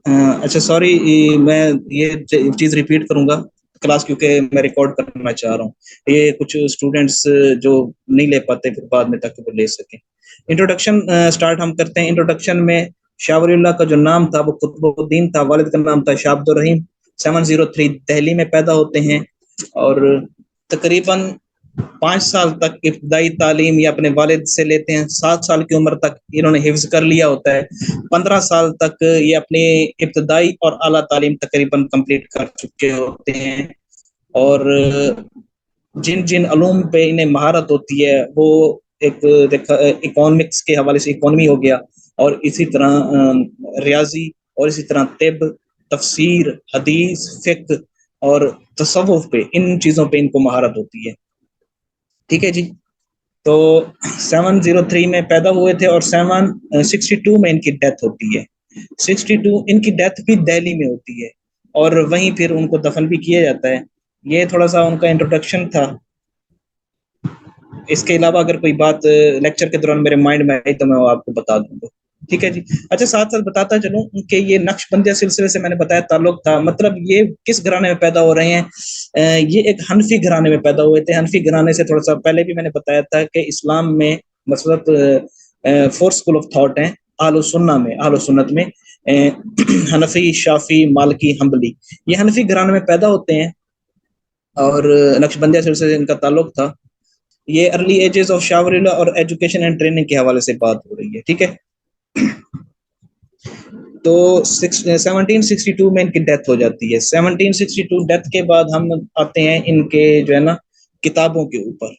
अच्छा सॉरी, मैं ये चीज रिपीट करूंगा क्लास, क्योंकि मैं रिकॉर्ड करना चाह रहा हूँ। ये कुछ स्टूडेंट्स जो नहीं ले पाते फिर बाद में, ताकि वो ले सकें। इंट्रोडक्शन स्टार्ट हम करते हैं। इंट्रोडक्शन में शाह वलीउल्लाह का जो नाम था वो कुतुबुद्दीन था, वालिद का नाम था शाह अब्दुर रहीम। 703 दिल्ली में पैदा होते हैं, और तकरीबन 5 साल तक इब्तदाई तालीम ये अपने वालिद से लेते हैं। 7 साल की उम्र तक इन्होंने हिफ्ज कर लिया होता है। 15 साल तक ये अपनी इब्तदाई और आला तालीम तकरीबन कंप्लीट कर चुके होते हैं। और जिन जिन अलूम पे इन्हें महारत होती है वो एक देखा, इकोनॉमिक्स के हवाले से इकोनॉमी हो गया, और इसी तरह रियाजी, और इसी तरह तिब, तफसीर, हदीस, फिक्र और तसव्वुफ पे, इन चीज़ों पे इनको महारत होती है। ठीक है जी। तो 703 में पैदा हुए थे, और 762 में इनकी डेथ होती है। 62 इनकी डेथ भी दिल्ली में होती है, और वहीं फिर उनको दफन भी किया जाता है। ये थोड़ा सा उनका इंट्रोडक्शन था। इसके अलावा अगर कोई बात लेक्चर के दौरान मेरे माइंड में आई तो मैं वो आपको बता दूंगा। ठीक है जी। अच्छा, साथ साथ बताता चलूं कि ये नक्शबंदिया सिलसिले से मैंने बताया ताल्लुक था, मतलब ये किस घराने में पैदा हो रहे हैं। ये एक हनफी घराने में पैदा हुए थे। हनफी घराने से थोड़ा सा पहले भी मैंने बताया था कि इस्लाम में मतलब 4 स्कूल ऑफ थॉट हैं आलो सुन्ना में, आलो सुन्नत में। हनफी, शाफी, मालकी, हम्बली, ये हनफी घराने में पैदा होते हैं, और नक्शबंदिया सिलसिले से इनका ताल्लुक था। ये early ages of Shah Waliullah और एजुकेशन एंड ट्रेनिंग के हवाले से बात हो रही है। ठीक है। तो 1762 में इनकी डेथ हो जाती है। 1762 डेथ के बाद हम आते हैं इनके जो है ना किताबों के ऊपर।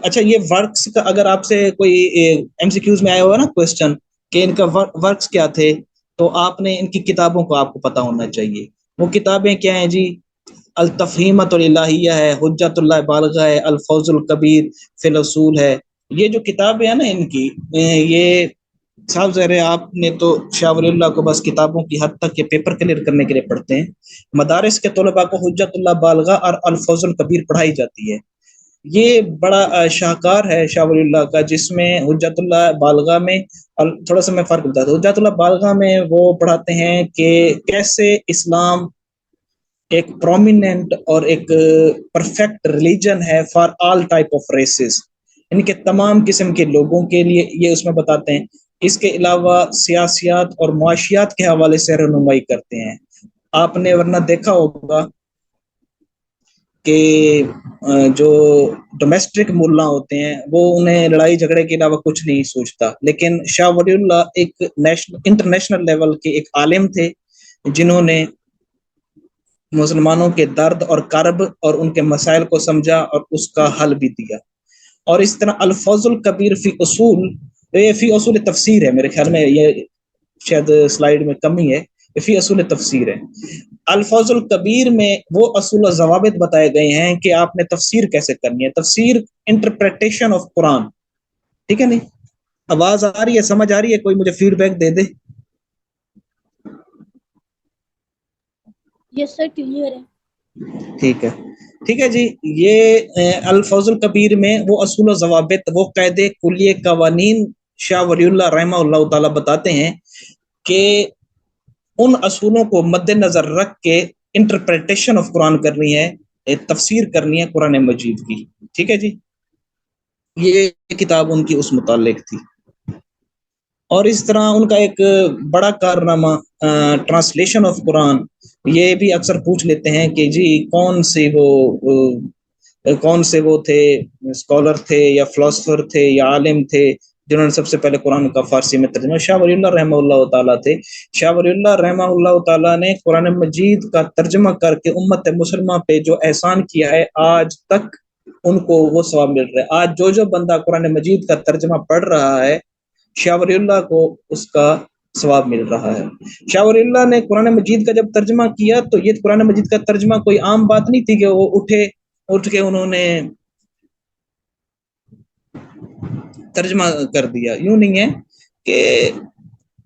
अच्छा, ये वर्क्स का अगर आपसे कोई एमसीक्यूज में आया हुआ ना क्वेश्चन कि इनका वर्क्स क्या थे, तो आपने इनकी किताबों को आपको पता होना चाहिए। वो किताबें क्या हैं जी? अल तफहीमतुल इलाहिया है, हुज्जतुल्लाह बालिगा है, अल फौजुल कबीर फिल उसूल है। ये जो किताबें हैं ना इनकी, ये साहब ज़ाहिर है आपने तो शाह वलीउल्लाह को बस किताबों की हद तक के पेपर क्लियर करने के लिए पढ़ते हैं। मदारिस के तलबा को हुज्जतुल्लाह बालिगा और अल फौजुल कबीर पढ़ाई जाती है। ये बड़ा शाहकार है शाह वलीउल्लाह का, जिसमें हुज्जतुल्लाह बालिगा में थोड़ा सा मैं फर्क बताता हूँ। हुज्जतुल्लाह बालिगा में वो पढ़ाते हैं कि कैसे इस्लाम एक प्रोमिनेंट और एक परफेक्ट रिलीजन है for all type of races, इनके तमाम किस्म के लोगों के लिए, ये उसमें बताते हैं। इसके अलावा सियासियात और मुआशियात के हवाले से रहनुमाई करते हैं। आपने वरना देखा होगा कि जो डोमेस्टिक मुल्ला होते हैं वो उन्हें लड़ाई झगड़े के अलावा कुछ नहीं सोचता, लेकिन शाह वलीउल्लाह एक नेशनल इंटरनेशनल लेवल के एक आलिम थे, जिन्होंने मुसलमानों के दर्द और कर्ब और उनके मसाइल को समझा और उसका हल भी दिया। और इस तरह अल्फाजुल कबीर फी उसूल, ये फी उसूल तफसीर है मेरे ख्याल में, ये शायद स्लाइड में कमी है, फी असूल तफसीर है। अल्फाजुल कबीर में वो असूल और जवाबित बताए गए हैं कि आपने तफसीर कैसे करनी है। तफसीर इंटरप्रिटेशन ऑफ कुरान। ठीक है नहीं? आवाज आ रही है, समझ आ रही है? कोई मुझे फीडबैक दे दे। यस सर, क्लियर है। ठीक है। ठीक है जी। ये अल्फाजुल कबीर में वो असूल और जवाबित, वो कायदे कुलिये कवानीन शाह वलीउल्लाह रहमहुल्लाह ताला बताते हैं कि उन असूलों को मद्देनजर रख के इंटरप्रिटेशन ऑफ कुरान करनी है, तफसीर करनी है कुरान मजीद की। ठीक है जी। ये किताब उनकी उस मुतालिक थी। और इस तरह उनका एक बड़ा कारनामा ट्रांसलेशन ऑफ कुरान, ये भी अक्सर पूछ लेते हैं कि जी कौन से वो थे, स्कॉलर थे या फिलोसफर थे या आलिम थे जिन्होंने सबसे पहले कुरान का फारसी में तर्जुमा। शाह वलीउल्लाह रहमहुल्लाह ताला थे। शाह वलीउल्लाह रहमहुल्लाह ताला ने कुरान मजीद का तर्जुमा करके उम्मत मुसलमा पे जो एहसान किया है, आज तक उनको वो सवाब मिल रहा है। आज जो जो बंदा कुरान मजीद का तर्जुमा पढ़ रहा है, शाह वलीउल्लाह को उसका सवाब मिल रहा है। शाह वलीउल्लाह ने कुरान मजीद का जब तर्जमा किया, तो ये कुरान मजीद का तर्जमा कोई आम बात नहीं थी कि वो उठ के उन्होंने तर्जमा कर दिया। यूं नहीं है कि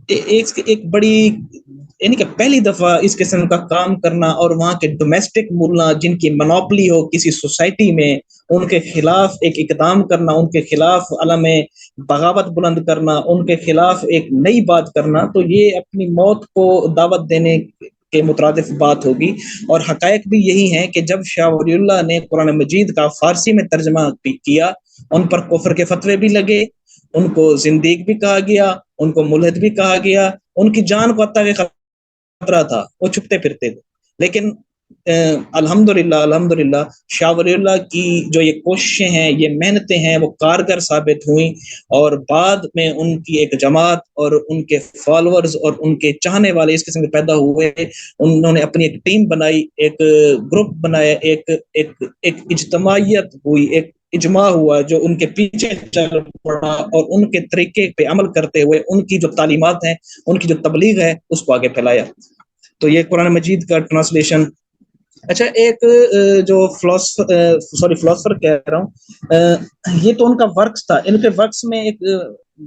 एक एक बड़ी یعنی کہ پہلی دفعہ اس قسم کا کام کرنا اور وہاں کے ڈومیسٹک ملا جن کی منوپلی ہو کسی سوسائٹی میں ان کے خلاف ایک اقدام کرنا, ان کے خلاف علم بغاوت بلند کرنا, ان کے خلاف ایک نئی بات کرنا, تو یہ اپنی موت کو دعوت دینے کے مترادف بات ہوگی. اور حقائق بھی یہی ہیں کہ جب شاہ ولی اللہ نے قرآن مجید کا فارسی میں ترجمہ کیا, ان پر کفر کے فتوے بھی لگے, ان کو زندیق بھی کہا گیا, ان کو ملحد بھی کہا گیا, ان کی جان کو حتیٰ کہ خطرہ تھا, وہ چھپتے پھرتے تھے. لیکن الحمدللہ شاہ ولی اللہ کی جو یہ کوششیں ہیں, یہ محنتیں ہیں, وہ کارگر ثابت ہوئیں, اور بعد میں ان کی ایک جماعت اور ان کے فالوورز اور ان کے چاہنے والے اس قسم کے پیدا ہوئے. انہوں نے اپنی ایک ٹیم بنائی, ایک گروپ بنایا, ایک اجتماعیت ہوئی, ایک اجماع ہوا جو ان کے پیچھے چل پڑا, اور ان کے طریقے پہ عمل کرتے ہوئے ان کی جو تعلیمات ہیں, ان کی جو تبلیغ ہے, اس کو آگے پھیلایا. تو یہ قرآن مجید کا ٹرانسلیشن. اچھا, ایک جو فلاسفر کہہ رہا ہوں, یہ تو ان کا ورکس تھا. ان کے ورکس میں ایک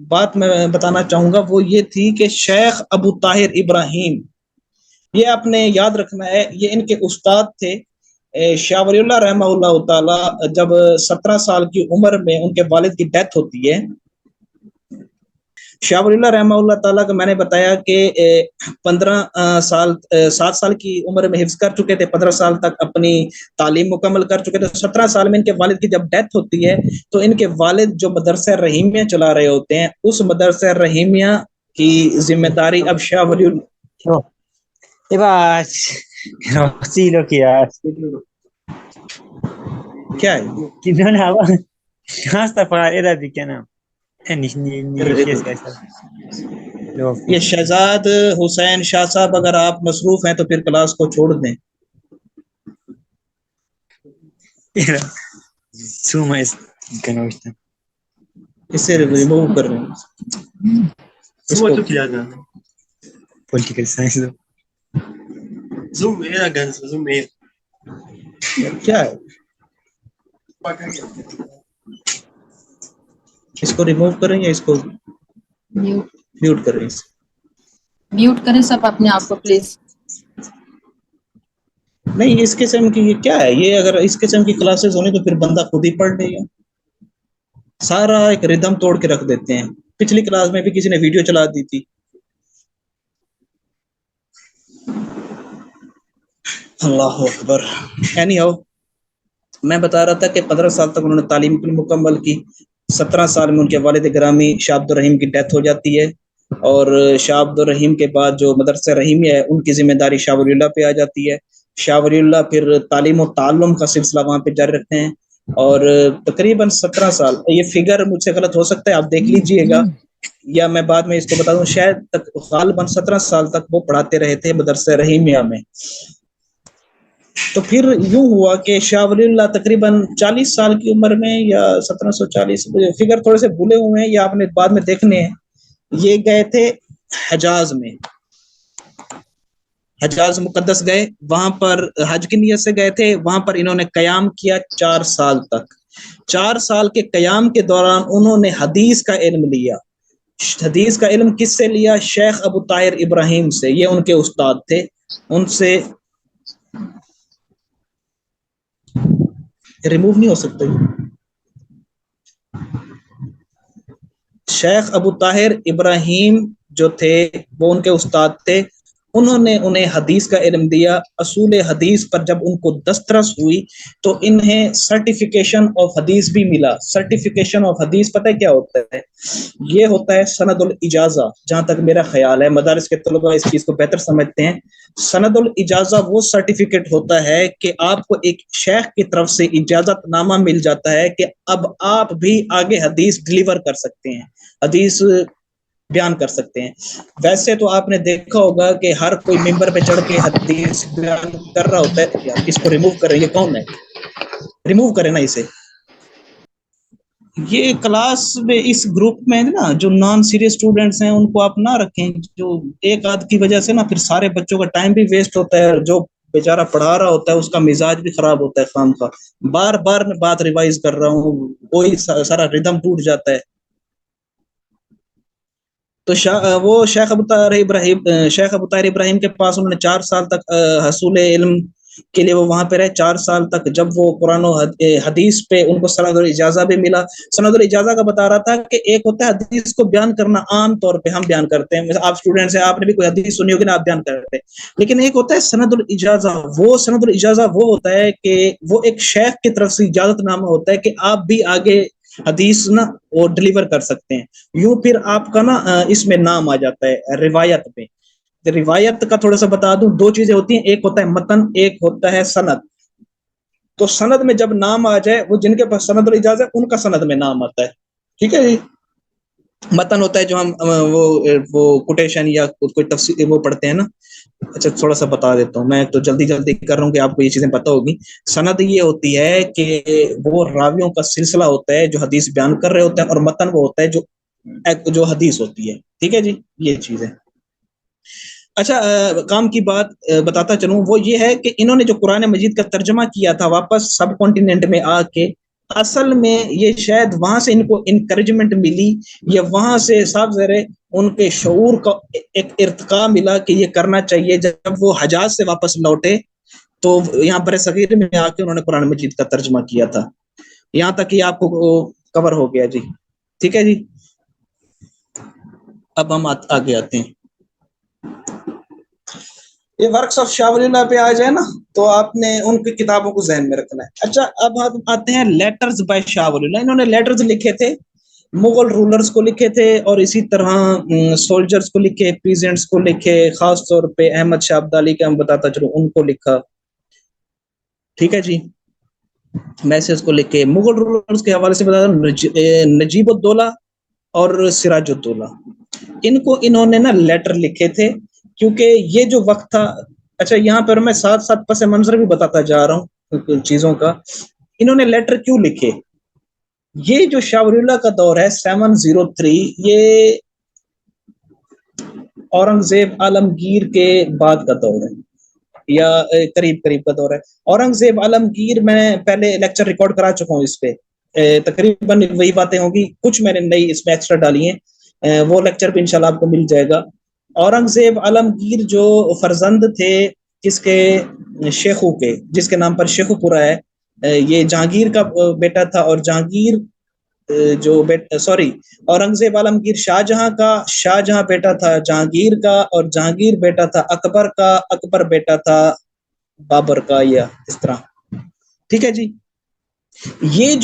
بات میں بتانا چاہوں گا, وہ یہ تھی کہ شیخ ابو طاہر ابراہیم, یہ آپ نے یاد رکھنا ہے, یہ ان کے استاد تھے. شاہ ولی اللہ رحمہ اللہ تعالی جب 17 سال کی عمر میں ان کے والد کی ڈیتھ ہوتی ہے. شاہ ولی اللہ رحمہ اللہ تعالیٰ کا میں نے بتایا کہ 7 سال کی عمر میں حفظ کر چکے تھے, 15 سال تک اپنی تعلیم مکمل کر چکے تھے. 17 سال میں ان کے والد کی جب ڈیتھ ہوتی ہے تو ان کے والد جو مدرسہ رحیمیہ چلا رہے ہوتے ہیں, اس مدرسہ رحیمیہ کی ذمہ داری اب شاہ ولی اللہ کیا ہے یہ شہزاد حسین شاہ صاحب, اگر آپ مصروف ہیں تو پھر کلاس کو چھوڑ دیں. اسے ریموو کر رہے ہیں. پولیٹیکل سائنس کیا ہے, اس کو ریموو کریں یا اس کو میوٹ کریں؟ میوٹ کریں سب اپنے آپ کو پلیز. نہیں, اس قسم کی یہ کیا ہے, یہ اگر اس قسم کی کلاسز ہونی تو پھر بندہ خود ہی پڑھ لے گا. سارا ایک ردم توڑ کے رکھ دیتے ہیں. پچھلی کلاس میں بھی کسی نے ویڈیو چلا دی تھی. اللہ اکبر. اینی ہاؤ, میں بتا رہا تھا کہ 15 سال تک انہوں نے تعلیم مکمل کی. 17 سال میں ان کے والد گرامی شاہ عبد الرحیم کی ڈیتھ ہو جاتی ہے, اور شاہ عبد الرحیم کے بعد جو مدرسہ رحیمیہ ہے ان کی ذمہ داری شاہ ولی اللہ پہ آ جاتی ہے. شاہ ولی اللہ پھر تعلیم و تعلم کا سلسلہ وہاں پہ جاری رکھتے ہیں, اور تقریباً 17 سال, یہ فگر مجھ سے غلط ہو سکتا ہے, آپ دیکھ لیجئے گا, یا میں بعد میں اس کو بتا دوں, شاید غالباً 17 سال تک وہ پڑھاتے رہے تھے مدرسہ رحیمیہ میں. تو پھر یوں ہوا کہ شاہ ولی اللہ تقریباً 40 سال کی عمر میں, یا 1740, فگر تھوڑے سے بھولے ہوئے ہیں, یا آپ نے بعد میں دیکھنے ہیں, یہ گئے تھے حجاز میں. حجاز مقدس گئے, وہاں پر حج کی نیت سے گئے تھے. وہاں پر انہوں نے قیام کیا 4 سال تک. 4 سال کے قیام کے دوران انہوں نے حدیث کا علم لیا. حدیث کا علم کس سے لیا؟ شیخ ابو طاہر ابراہیم سے, یہ ان کے استاد تھے. ان سے ریموو نہیں ہو سکتے. شیخ ابو طاہر ابراہیم جو تھے وہ ان کے استاد تھے. انہوں نے انہیں حدیث کا علم دیا. اصول حدیث پر جب ان کو دسترس ہوئی تو انہیں سرٹیفیکیشن آف حدیث بھی ملا. سرٹیفیکیشن آف حدیث پتہ کیا ہوتا ہے؟ یہ ہوتا ہے سند الاجازہ. جہاں تک میرا خیال ہے, مدارس کے طلباء اس چیز کو بہتر سمجھتے ہیں. سند الاجازہ وہ سرٹیفکیٹ ہوتا ہے کہ آپ کو ایک شیخ کی طرف سے اجازت نامہ مل جاتا ہے کہ اب آپ بھی آگے حدیث ڈلیور کر سکتے ہیں, حدیث بیان کر سکتے ہیں. ویسے تو آپ نے دیکھا ہوگا کہ ہر کوئی ممبر پہ چڑھ کے حدیث بیان کر رہا ہوتا ہے. یار اس کو ریموو کریں, یہ کون ہے, ریموو کریں نا اسے. یہ کلاس میں اس گروپ میں نا جو نان سیریس اسٹوڈنٹس ہیں ان کو آپ نہ رکھیں. جو ایک آدھ کی وجہ سے نا پھر سارے بچوں کا ٹائم بھی ویسٹ ہوتا ہے, اور جو بیچارہ پڑھا رہا ہوتا ہے اس کا مزاج بھی خراب ہوتا ہے خام کا. بار بار میں بات ریوائز کر رہا ہوں, کوئی سارا ردم ٹوٹ جاتا ہے. تو وہ شیخ ابو طاہر ابراہیم کے پاس انہوں نے 4 سال تک حصول علم کے لیے وہ وہاں پہ رہے 4 سال تک. جب وہ قرآن و حدیث پہ ان کو سند الاجازہ بھی ملا. سند الاجازہ کا بتا رہا تھا کہ ایک ہوتا ہے حدیث کو بیان کرنا، عام طور پہ ہم بیان کرتے ہیں، آپ اسٹوڈنٹس ہیں، آپ نے بھی کوئی حدیث سنی ہوگی نا، آپ بیان کرتے ہیں. لیکن ایک ہوتا ہے سند الاجازہ. وہ سند الاجازہ وہ ہوتا ہے کہ وہ ایک شیخ کی طرف سے اجازت نامہ ہوتا ہے کہ آپ بھی آگے حدیث نا وہ ڈلیور کر سکتے ہیں. یوں پھر آپ کا نا اس میں نام آ جاتا ہے روایت میں. روایت کا تھوڑا سا بتا دوں، 2 چیزیں ہوتی ہیں، ایک ہوتا ہے متن، ایک ہوتا ہے سند. تو سند میں جب نام آ جائے، وہ جن کے پاس سند الاجازہ ہے ان کا سند میں نام آتا ہے. ٹھیک ہے جی. متن ہوتا ہے جو ہم وہ کوٹیشن یا کوئی تفسیر وہ پڑھتے ہیں نا. اچھا تھوڑا سا بتا دیتا ہوں، میں تو جلدی کر رہا ہوں کہ آپ کو یہ چیزیں پتہ ہوگی. سند یہ ہوتی ہے کہ وہ راویوں کا سلسلہ ہوتا ہے جو حدیث بیان کر رہے ہوتے ہیں، اور متن وہ ہوتا ہے جو حدیث ہوتی ہے. ٹھیک ہے جی، یہ چیز ہے. اچھا کام کی بات بتاتا چلوں، وہ یہ ہے کہ انہوں نے جو قرآن مجید کا ترجمہ کیا تھا واپس سب کانٹیننٹ میں آ کے، اصل میں یہ شاید وہاں سے ان کو انکریجمنٹ ملی، یا وہاں سے صاحب ذرے ان کے شعور کا ایک ارتقاء ملا کہ یہ کرنا چاہیے. جب وہ حجاز سے واپس لوٹے تو یہاں بر صغیر میں آ کے انہوں نے قرآن مجید کا ترجمہ کیا تھا. یہاں تک کہ آپ کو کور ہو گیا جی. ٹھیک ہے جی. اب ہم آگے آتے ہیں. یہ ورکس آف شاہ ولی اللہ پہ آ جائے نا تو آپ نے ان کی کتابوں کو ذہن میں رکھنا ہے. اچھا اب ہم آتے ہیں لیٹرز بائی شاہ ولی اللہ. انہوں نے لیٹرز لکھے تھے، مغل رولرز کو لکھے تھے، اور اسی طرح سولجرز کو لکھے، پیزنٹس کو لکھے، خاص طور پہ احمد شاہ ابدالی کا ہم بتاتا چلوں ان کو لکھا. ٹھیک ہے جی. میسج کو لکھے. مغل رولرز کے حوالے سے بتاتا نجیب الدولہ اور سراج الدولہ، ان کو انہوں نے نا لیٹر لکھے تھے، کیونکہ یہ جو وقت تھا. اچھا یہاں پر میں ساتھ ساتھ پس منظر بھی بتاتا جا رہا ہوں چیزوں کا. انہوں نے لیٹر کیوں لکھے؟ یہ جو شاہ ولی اللہ کا دور ہے 703، یہ اورنگزیب عالمگیر کے بعد کا دور ہے، یا قریب کا دور ہے. اورنگزیب عالمگیر میں پہلے لیکچر ریکارڈ کرا چکا ہوں اس پہ، تقریباً وہی باتیں ہوں گی، کچھ میں نے نئی اس میں ایکسٹرا ڈالی ہیں، وہ لیکچر بھی انشاءاللہ آپ کو مل جائے گا. اورنگزیب عالمگیر جو فرزند تھے کس کے؟ شیخو کے، جس کے نام پر شیخو پورا ہے. یہ جہانگیر کا بیٹا تھا، اور جہانگیر جو اورنگزیب عالمگیر شاہ جہاں بیٹا تھا جہانگیر کا، اور جہانگیر بیٹا تھا اکبر کا، اکبر بیٹا تھا بابر کا، یا اس طرح. ٹھیک ہے جی. یہ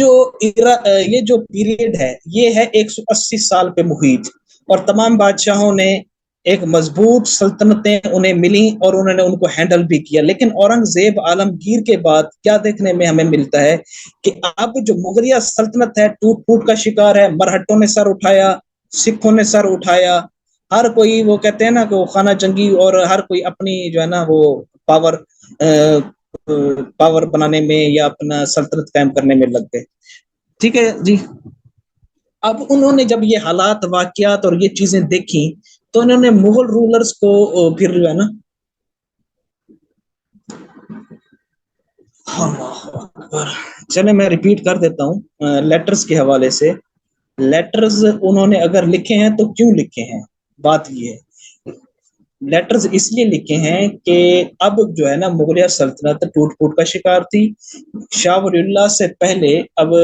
جو پیریڈ ہے یہ ہے 180 سال پہ محیط، اور تمام بادشاہوں نے ایک مضبوط سلطنتیں انہیں ملی اور انہوں نے ان کو ہینڈل بھی کیا. لیکن اورنگزیب عالمگیر کے بعد کیا دیکھنے میں ہمیں ملتا ہے کہ اب جو مغلیہ سلطنت ہے ٹوٹ پھوٹ کا شکار ہے. مرہٹوں نے سر اٹھایا، سکھوں نے سر اٹھایا، ہر کوئی وہ کہتے ہیں نا کہ وہ خانہ جنگی، اور ہر کوئی اپنی جو ہے نا وہ پاور بنانے میں یا اپنا سلطنت قائم کرنے میں لگ گئے. ٹھیک ہے جی. اب انہوں نے جب یہ حالات، واقعات اور یہ چیزیں دیکھی تو انہوں نے مغل رولرز کو پھر جو ہے نا چلے میں ریپیٹ کر دیتا ہوں لیٹرز کے حوالے سے. لیٹرز انہوں نے اگر لکھے ہیں تو کیوں لکھے ہیں؟ بات یہ ہے لیٹرز اس لیے لکھے ہیں کہ اب جو ہے نا مغلیہ سلطنت ٹوٹ پھوٹ کا شکار تھی. شاہ ولی اللہ سے پہلے اب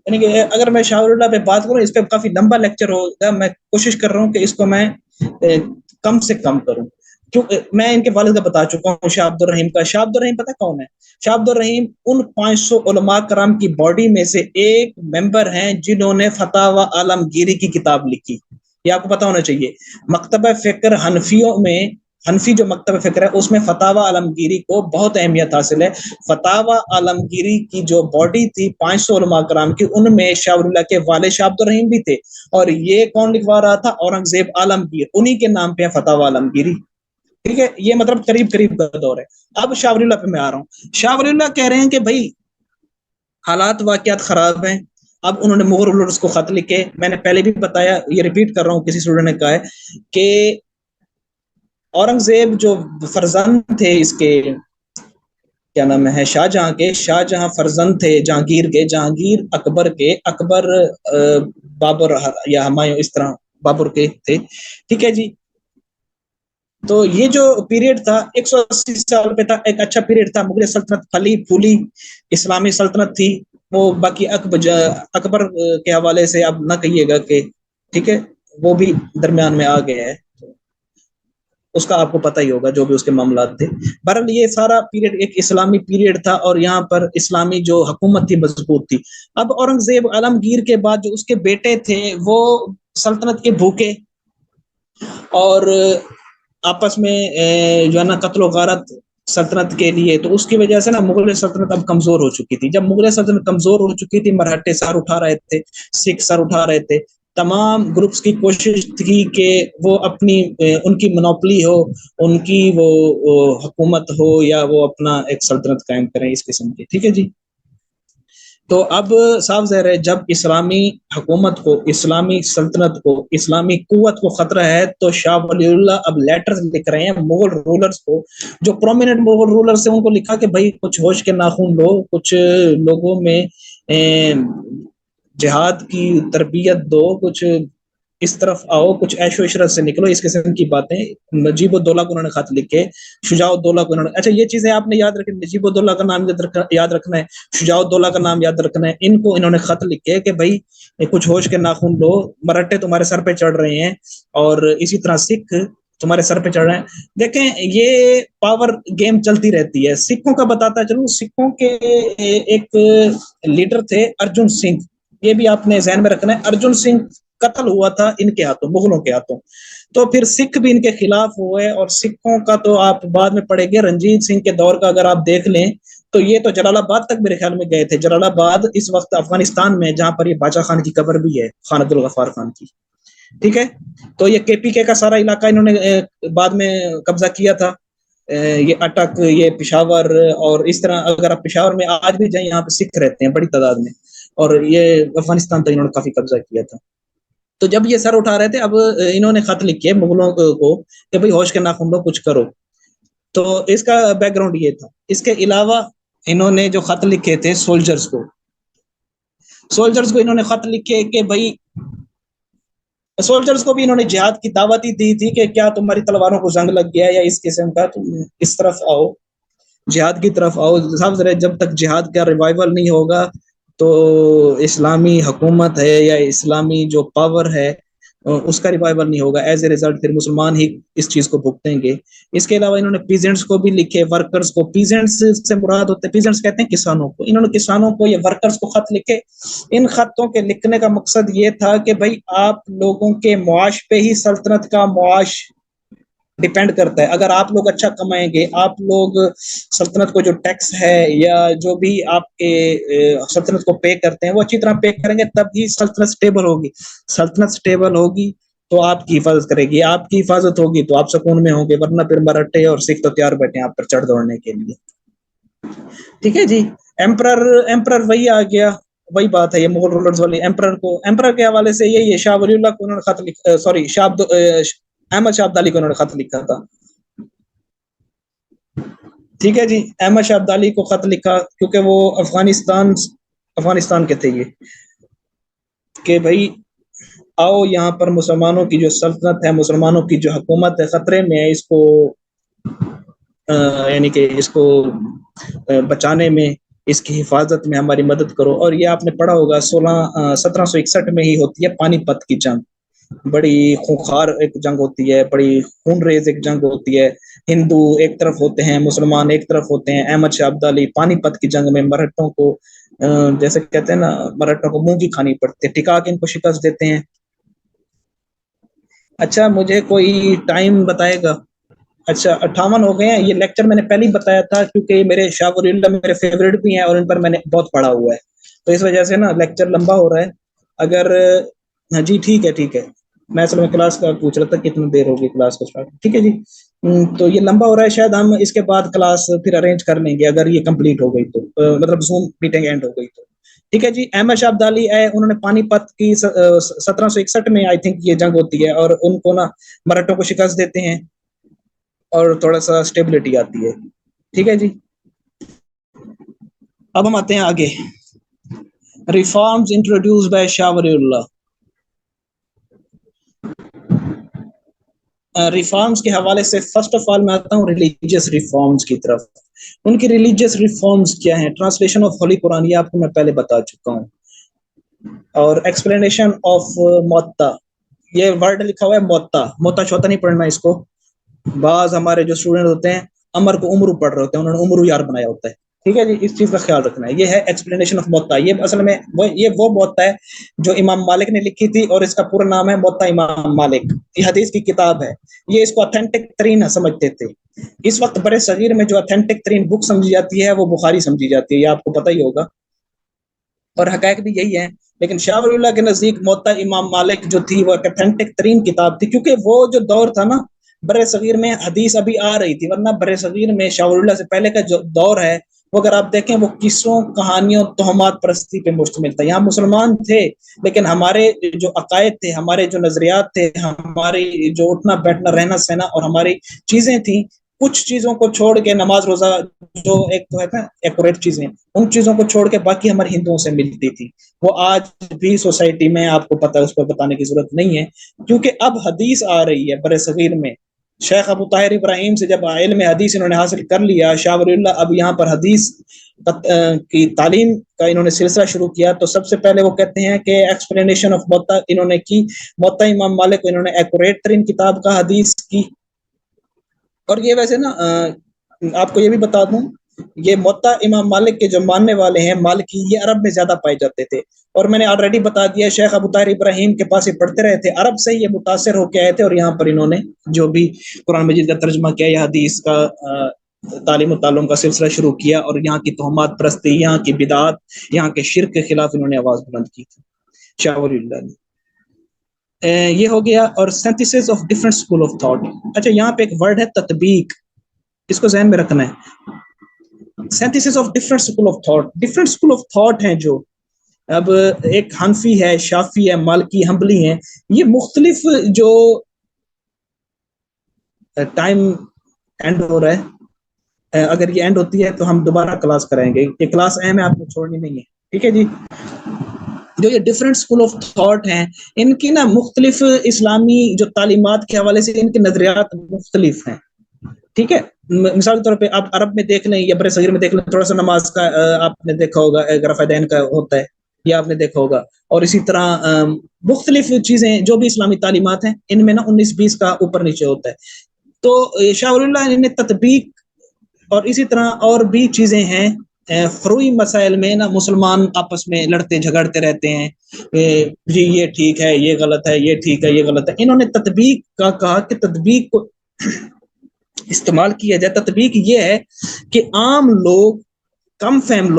یعنی کہ اگر میں شاہ ولی اللہ پہ بات کروں اس پہ کافی لمبا لیکچر ہوگا، میں کوشش کر رہا ہوں کہ اس کو میں کم سے کم کروں. میں ان کے والد کا بتا چکا ہوں شاہ عبد الرحیم کا. شاہ عبد الرحیم پتہ کون ہے؟ شاہ عبد الرحیم ان 500 علماء کرام کی باڈی میں سے ایک ممبر ہیں جنہوں نے فتاوی عالمگیری کی کتاب لکھی. یہ آپ کو پتا ہونا چاہیے. مکتبہ فکر حنفیوں میں، حنفی جو مکتبہ فکر ہے اس میں فتاوی عالمگیری کو بہت اہمیت حاصل ہے. فتاوی عالمگیری کی جو باڈی تھی 500 علماء کرام کی، ان میں شاہ ولی اللہ کے والد شاہ عبد الرحیم بھی تھے. اور یہ کون لکھوا رہا تھا؟ اورنگزیب عالمگیر. انہی کے نام پہ فتاوی عالمگیری. ٹھیک ہے. یہ مطلب قریب کا دور ہے. اب شاہ ولی اللہ پہ میں آ رہا ہوں. شاہ ولی اللہ کہہ رہے ہیں کہ بھائی حالات واقعات خراب ہیں. اب انہوں نے مغل رولرز کو خط لکھے. میں نے پہلے بھی بتایا، یہ ریپیٹ کر رہا ہوں، کسی اسٹوڈنٹ نے کہا ہے کہ اورنگزیب جو فرزند تھے اس کے کیا نام ہے شاہ جہاں کے، شاہ جہاں فرزند تھے جہانگیر کے، جہانگیر اکبر کے، اکبر بابر یا ہمایوں اس طرح बाबर के थे, ठीक है जी। तो ये जो पीरियड था 180 साल पे था, एक अच्छा पीरियड था। मुगल सल्तनत फली फूली इस्लामी सल्तनत थी वो। बाकी अकबर के हवाले से आप ना कहिएगा कि ठीक है वो भी दरमियान में आ गया है, उसका आपको पता ही होगा जो भी उसके मामलात थे। बहरहाल ये सारा पीरियड एक इस्लामी पीरियड था और यहाँ पर इस्लामी जो हुकूमत थी मजबूत थी। अब औरंगजेब आलमगीर के बाद जो उसके बेटे थे वो सल्तनत के भूखे और आपस में जो है ना कत्लो गारत सल्तनत के लिए, तो उसकी वजह से ना मुगल सल्तनत अब कमजोर हो चुकी थी। जब मुगल सल्तनत कमजोर हो चुकी थी, मराठे सर उठा रहे थे, सिख सर उठा रहे थे, तमाम ग्रुप्स की कोशिश थी कि वो अपनी उनकी मोनोपली हो, उनकी वो हुकूमत हो या वो अपना एक सल्तनत कायम करें इस किस्म की, ठीक है जी। तो अब साफ ज़ाहिर है जब इस्लामी हुकूमत को, इस्लामी सल्तनत को, इस्लामी कुव्वत को खतरा है, तो शाह वलीउल्लाह अब लेटर्स लिख रहे हैं मुगल रूलर्स को, जो प्रोमिनेंट मुगल रूलर्स है उनको लिखा कि भाई कुछ होश के नाखून लो, कुछ लोगों में जिहाद की तरबियत दो, कुछ इस तरफ आओ, कुछ ऐशो इशरत से निकलो, इस किस्म की बातें नजीबुद्दौला को उन्होंने खत लिखे, शुजाउद्दौला को उन्होंने, अच्छा ये चीजें आपने याद रखनी, नजीबुद्दौला का नाम याद रखना है, शुजाउद्दौला का नाम याद रखना है। इनको इन्होंने खत लिखे कि भाई कुछ होश के नाखून लो, मराठे तुम्हारे सर पे चढ़ रहे हैं और इसी तरह सिख तुम्हारे सर पे चढ़ रहे हैं। देखें ये पावर गेम चलती रहती है। सिखों का बताता चलूं, सिखों के एक लीडर थे अर्जुन सिंह, ये भी आपने ध्यान में रखना है। अर्जुन सिंह कत्ल हुआ था इनके हाथों, मुगलों के हाथों। तो फिर सिख भी इनके खिलाफ हुए और सिखों का तो आप बाद में पढ़ेंगे, रंजीत सिंह के दौर का अगर आप देख लें तो ये तो जलालाबाद तक मेरे ख्याल में गए थे। जलालाबाद इस वक्त अफगानिस्तान में, जहां पर ये बादशाह खान की कब्र भी है, खान अब्दुल गफ्फार खान की, ठीक है। तो ये केपीके का सारा इलाका इन्होंने बाद में कब्जा किया था। ये अटक, ये पिशावर, और इस तरह अगर आप पिशावर में आज भी जाए, यहाँ पे सिख रहते हैं बड़ी तादाद में, और ये अफगानिस्तान तक इन्होंने काफी कब्जा किया था। तो जब ये सर उठा रहे थे, अब इन्होंने खत लिखे मुगलों को कि भाई होश के नाखून लो, कुछ करो। तो इसका बैकग्राउंड ये था। इसके अलावा इन्होंने जो खत लिखे थे सोल्जर्स को इन्होंने खत लिखे कि भाई सोल्जर्स को भी इन्होंने जिहाद की दावत ही दी थी कि क्या तुम्हारी तलवारों को जंग लग गया या इस किस्म का, तुम इस तरफ आओ, जिहाद की तरफ आओ। साहब जब तक जिहाद का रिवाइवल नहीं होगा तो इस्लामी हुकूमत है या इस्लामी जो पावर है उसका रिवाइवल नहीं होगा। एज ए रिजल्ट फिर मुसलमान ही इस चीज को भुगतेंगे। इसके अलावा इन्होंने पीजेंट्स को भी लिखे, वर्कर्स को। पीजेंट्स से मुराद होते हैं, पीजेंट्स कहते हैं किसानों को। इन्होंने किसानों को या वर्कर्स को खत लिखे। इन खतों के लिखने का मकसद ये था कि भाई आप लोगों के मुआश पे ही सल्तनत का मुआश डिपेंड करता है। अगर आप लोग अच्छा कमाएंगे, आप लोग सल्तनत को जो टैक्स है या जो भी आपके सल्तनत को पे करते हैं वो अच्छी तरह पे करेंगे, तब ही सल्तनत स्टेबल होगी। सल्तनत स्टेबल होगी तो आपकी हिफाजत करेगी, आपकी हिफाजत होगी तो आप सुकून में होंगे, वरना फिर मराठे और सिख तो तैयार बैठे हैं आप पर चढ़ दौड़ने के लिए, ठीक है जी। एम्परर वही आ गया, वही बात है ये मुगल रूलर्स वाली। एम्परर के हवाले से यही है, शाह वलीउल्लाह को उन्होंने खत लिखा, सॉरी अहमद शाह अब्दाली को उन्होंने खत लिखा था, ठीक है जी। अहमद शाह अब्दाली को खत लिखा क्योंकि वो अफगानिस्तान के थे ये, कि भाई आओ यहाँ पर, मुसलमानों की जो सल्तनत है, मुसलमानों की जो हुकूमत है खतरे में है, इसको यानी कि इसको बचाने में, इसकी हिफाजत में हमारी मदद करो। और ये आपने पढ़ा होगा 1761 में ही होती है पानीपत की जंग। बड़ी खूंखार एक जंग होती है, बड़ी खूनरेज एक जंग होती है। हिंदू एक तरफ होते हैं, मुसलमान एक तरफ होते हैं। अहमद शाह अब्दाली पानीपत की जंग में मराठों को जैसे कहते हैं ना, मराठों को मुंह की खानी पड़ती है, टिका के इनको शिकस्त देते हैं। अच्छा मुझे कोई टाइम बताएगा? अच्छा 58 हो गए हैं। ये लेक्चर मैंने पहले ही बताया था क्योंकि मेरे शाह वलीउल्लाह मेरे फेवरेट भी हैं और इन पर मैंने बहुत पढ़ा हुआ है, तो इस वजह से ना लेक्चर लंबा हो रहा है। अगर हाँ जी ठीक है ठीक है। मैं असल में क्लास का पूछ रहा था कितनी देर होगी क्लास को स्टार्ट, ठीक है जी। तो ये लंबा हो रहा है, शायद हम इसके बाद क्लास फिर अरेंज कर लेंगे अगर ये कंप्लीट हो गई तो, मतलब जूम मीटिंग एंड हो गई तो, ठीक है जी। अहमद शाह अब्दाली है, उन्होंने पानीपत की 1761 में आई थिंक ये जंग होती है और उनको ना मराठों को शिकस्त देते हैं और थोड़ा सा स्टेबिलिटी आती है, ठीक है जी। अब हम आते हैं आगे। Reforms introduce by Shah Waliullah. Reforms के हवाले से फर्स्ट ऑफ ऑल मैं आता हूँ रिलीजियस रिफॉर्म्स की तरफ। उनकी रिलीजियस रिफॉर्म्स क्या है? ट्रांसलेशन ऑफ होली कुरान, ये आपको मैं पहले बता चुका हूँ, और एक्सप्लेनेशन ऑफ मोत्ता, ये वर्ड लिखा हुआ है मोत्ता, मोत्ता छोटा नहीं पढ़ना इसको। बाज हमारे जो स्टूडेंट होते हैं अमर को उमरू पढ़ रहे होते हैं, उन्होंने उमरू यार बनाया होता है, ठीक है जी, इस चीज का ख्याल रखना है। ये है एक्सप्लेनेशन ऑफ मोत्ता। ये असल में वो मोत्ता है जो इमाम मालिक ने लिखी थी, और इसका पूरा नाम है मोत्ता इमाम मालिक। ये हदीस की किताब है। ये इसको ऑथेंटिक तरीन समझते थे। इस वक्त बड़े सगीर में जो ऑथेंटिक तरीन बुक समझी जाती है वो बुखारी समझी जाती है, ये आपको पता ही होगा, और हकायक भी यही है। लेकिन शाह वलीउल्लाह के नजदीक मोत्ता इमाम मालिक जो थी वो ऑथेंटिक तरीन किताब थी, क्योंकि वो जो दौर था ना, बड़े सगीर में हदीस अभी आ रही थी, वरना बड़े सगीर में शाह वलीउल्लाह से पहले का जो दौर है वो अगर आप देखें वो किस्सों, कहानियों, तोहमात परस्ती पे मुश्तमिल था। यहाँ मुसलमान थे लेकिन हमारे जो अकायद थे, हमारे जो नजरियात थे, हमारी जो उठना बैठना रहना सहना और हमारी चीजें थी, कुछ चीजों को छोड़ के, नमाज रोजा जो एक तो है ना एक्यूरेट चीजें, उन चीजों को छोड़ के बाकी हमारे हिंदुओं से मिलती थी। वो आज भी सोसाइटी में आपको पता है, उस पर बताने की जरूरत नहीं है, क्योंकि अब हदीस आ रही है बड़े सगीर में। शेख अबू ताहिर इब्राहिम से जब इल्म हदीस इन्होंने हासिल कर लिया, शाह वलीउल्लाह अब यहाँ पर हदीस की तालीम का इन्होंने सिलसिला शुरू किया, तो सबसे पहले वो कहते हैं कि एक्सप्लेनेशन ऑफ मोत्ता इन्होंने की। मोत्ता इमाम मालिक को इन्होंने एक्यूरेट तरीन किताब का हदीस की। और ये वैसे ना आपको ये भी बता दूं, ये मोत्ता इमाम मालिक के जो मानने वाले हैं मालिकी, ये अरब में ज्यादा पाए जाते थे। और मैंने ऑलरेडी बता दिया, शेख अबू ताहिर इब्राहिम के पास ये पढ़ते रहे थे, अरब से ये मुतासिर होके आए थे, और यहाँ पर इन्होंने जो भी कुरान मजीद का तर्जमा किया, या हदीस का तालीम तालुम का सिलसिला शुरू किया, और यहाँ की तोहमात परस्ती, यहाँ की बिदात, यहाँ के शिर्क के खिलाफ इन्होंने आवाज बुलंद की थी शाह वलीउल्लाह ने। ये हो गया। और synthesis of different school of thought. अच्छा, यहाँ पे एक वर्ड है तत्बीक, इसको ज़हन में रखना है। Synthesis of different school of thought, different school of thought हैं जो, अब एक हनफी है, शाफी है, मालकी, हम्बली है, ये मुख्तलिफ जो टाइम एंड हो रहा है, अगर ये एंड होती है तो हम दोबारा क्लास कराएंगे, ये क्लास अहम है, आपको छोड़नी नहीं है, ठीक है जी। जो ये डिफरेंट स्कूल ऑफ थॉट हैं, इनकी ना मुख्तलिफ इस्लामी जो तालीमात के हवाले से इनके नजरियात मुख्तलिफ हैं, ठीक है। मिसाल के तौर पे आप अरब में देख लें या बड़े सगीर में देख लें, थोड़ा सा नमाज का आपने देखा होगा, रफ़ा-दैन का होता है, ये आपने देखा होगा। और इसी तरह मुख्तलिफ चीजें जो भी इस्लामी तालीमात हैं, इनमें ना 19-20 का ऊपर नीचे होता है। तो शाह वलीउल्लाह ने तत्बीक, और इसी तरह और भी चीजें हैं, फरूई मसाइल में ना मुसलमान आपस में लड़ते झगड़ते रहते हैं, जी ये ठीक है, ये गलत है, ये ठीक है, ये गलत है। इन्होंने तत्बीक का कहा कि तत्बीक को इस्तेमाल किया जाए। तत्बीक ये है कि आम लोग, कम फहम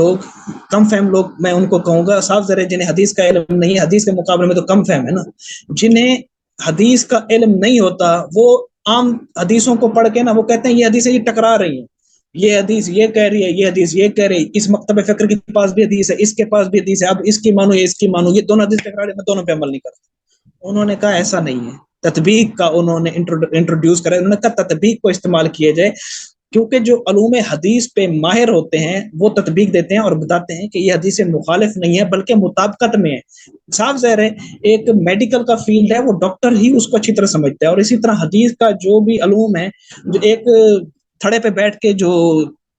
लोग मैं उनको कहूंगा, साफ ज़रे जिन्हें हदीस का इल्म नहीं है, हदीस के मुकाबले में तो कम फहम है ना, जिन्हें हदीस का इल्म नहीं होता, वो आम हदीसों को पढ़ के ना वो कहते हैं ये हदीसें ये टकरा रही हैं, ये हदीस ये कह रही है, ये हदीस ये कह रही है, इस मकतब फ़िक्र के पास भी हदीस है, इसके पास भी हदीस है, अब इसकी मानो या इसकी मानो, ये दोनों हदीस टकरा रही है, मैं दोनों पे अमल नहीं करता। उन्होंने कहा ऐसा नहीं है, तत्बीक का उन्होंने इंट्रोड्यूस करा, उन्होंने कहा तत्बीक को इस्तेमाल किया जाए, क्योंकि जो अलूम हदीस पे माहिर होते हैं वो तत्बीक देते हैं और बताते हैं कि ये हदीस से मुखालिफ नहीं है बल्कि मुताबिकत में है। साफ ज़ाहिर है, एक मेडिकल का फील्ड है, वो डॉक्टर ही उसको अच्छी तरह समझता है, और इसी तरह हदीस का जो भी अलूम है, जो एक थड़े पे बैठ के जो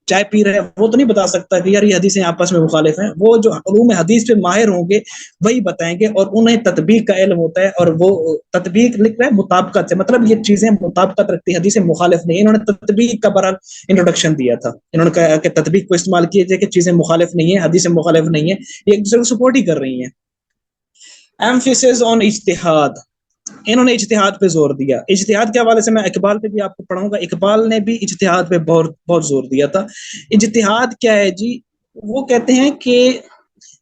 चाय पी रहे हैं वो तो नहीं बता सकता कि यार ये हदीसें आपस में मुखालिफ हैं। वो जो उलूम हदीस पे माहिर होंगे वही बताएंगे, और उन्हें तत्बीक का इल्म होता है, और वो तत्बीक लिख रहा है मुताबिकत से, मतलब ये चीजें मुताबिकत रखती है, हदीसें मुखालिफ नहीं। इन्होंने तत्बीक का बहरहाल इंट्रोडक्शन दिया था, इन्होंने कहा कि तत्बीक को इस्तेमाल किया जाए कि चीजें मुखालिफ नहीं है, हदीसें मुखालिफ नहीं है, ये एक दूसरे को सपोर्ट ही कर रही है। एम्फेसिस ऑन इज्तिहाद, इन्होंने इज्तिहाद पे जोर दिया। इज्तिहाद के हवाले से मैं इकबाल पे भी आपको पढ़ाऊंगा, इकबाल ने भी इज्तिहाद पे बहुत बहुत जोर दिया था। इज्तिहाद क्या है जी? वो कहते हैं कि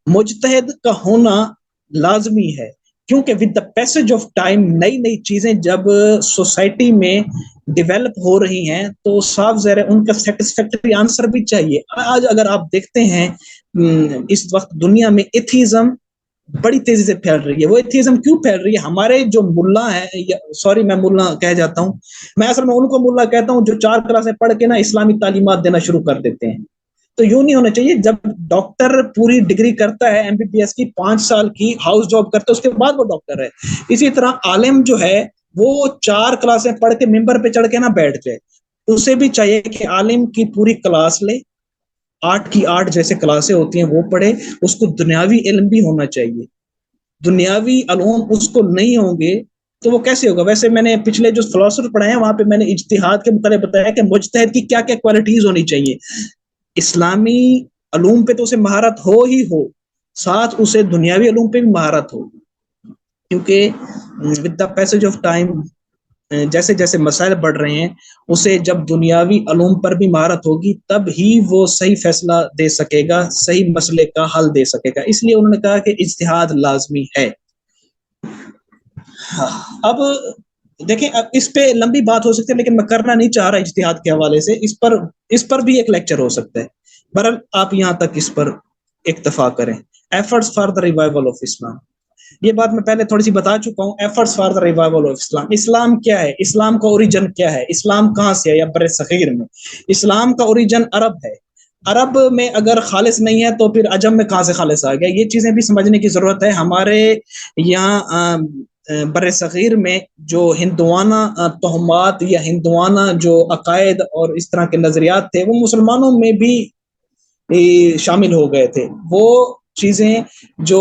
मुजतहिद का होना लाजमी है, क्योंकि with the passage of time नई नई चीजें जब सोसाइटी में डेवलप हो रही हैं तो साफ ज़ाहिर है उनका सेटिस्फैक्टरी आंसर भी चाहिए। आज अगर आप देखते हैं इस वक्त दुनिया में एथीज्म बड़ी तेजी से फैल रही है। वो एथीज्म क्यों फैल रही है? हमारे जो मुल्ला है, सॉरी मैं मुल्ला कह जाता हूँ, मैं असल में उनको मुल्ला कहता हूँ जो 4 क्लासें पढ़ के ना इस्लामी तालीमात देना शुरू कर देते हैं। तो यूं नहीं होना चाहिए। जब डॉक्टर पूरी डिग्री करता है एमबीबीएस की 5 साल की, हाउस जॉब करता है, उसके बाद वो डॉक्टर है। इसी तरह आलिम जो है وہ 4 کلاسیں پڑھ کے ممبر پہ چڑھ کے نہ بیٹھ جائے. اسے بھی چاہیے کہ عالم کی پوری کلاس لے, 8 کی 8 جیسے کلاسیں ہوتی ہیں وہ پڑھے. اس کو دنیاوی علم بھی ہونا چاہیے. دنیاوی علوم اس کو نہیں ہوں گے تو وہ کیسے ہوگا؟ ویسے میں نے پچھلے جو فلسفر پڑھے ہیں وہاں پہ میں نے اجتہاد کے متعلق بتایا کہ مجتہد کی کیا کیا کوالٹیز ہونی چاہیے. اسلامی علوم پہ تو اسے مہارت ہو ہی ہو, ساتھ اسے دنیاوی علوم پہ بھی مہارت ہو, کیونکہ with the passage of time جیسے جیسے مسائل بڑھ رہے ہیں اسے جب دنیاوی علوم پر بھی مہارت ہوگی تب ہی وہ صحیح فیصلہ دے سکے گا, صحیح مسئلے کا حل دے سکے گا. اس لیے انہوں نے کہا کہ اجتہاد لازمی ہے. اب دیکھیں, اب اس پہ لمبی بات ہو سکتی ہے لیکن میں کرنا نہیں چاہ رہا اجتہاد کے حوالے سے. اس پر بھی ایک لیکچر ہو سکتا ہے. بہرحال آپ یہاں تک اس پر اکتفا کریں. Efforts for the revival of Islam, یہ بات میں پہلے تھوڑی سی بتا چکا ہوں. Efforts for the revival of Islam, اسلام کیا ہے, اسلام کا اوریجن کیا ہے, اسلام کہاں سے ہے. یا بر صغیر میں اسلام کا اوریجن عرب ہے. عرب میں اگر خالص نہیں ہے تو پھر عجم میں کہاں سے خالص آ گیا؟ یہ چیزیں بھی سمجھنے کی ضرورت ہے. ہمارے یہاں بر صغیر میں جو ہندوانہ تہمات یا ہندوانہ جو عقائد اور اس طرح کے نظریات تھے وہ مسلمانوں میں بھی شامل ہو گئے تھے. وہ چیزیں جو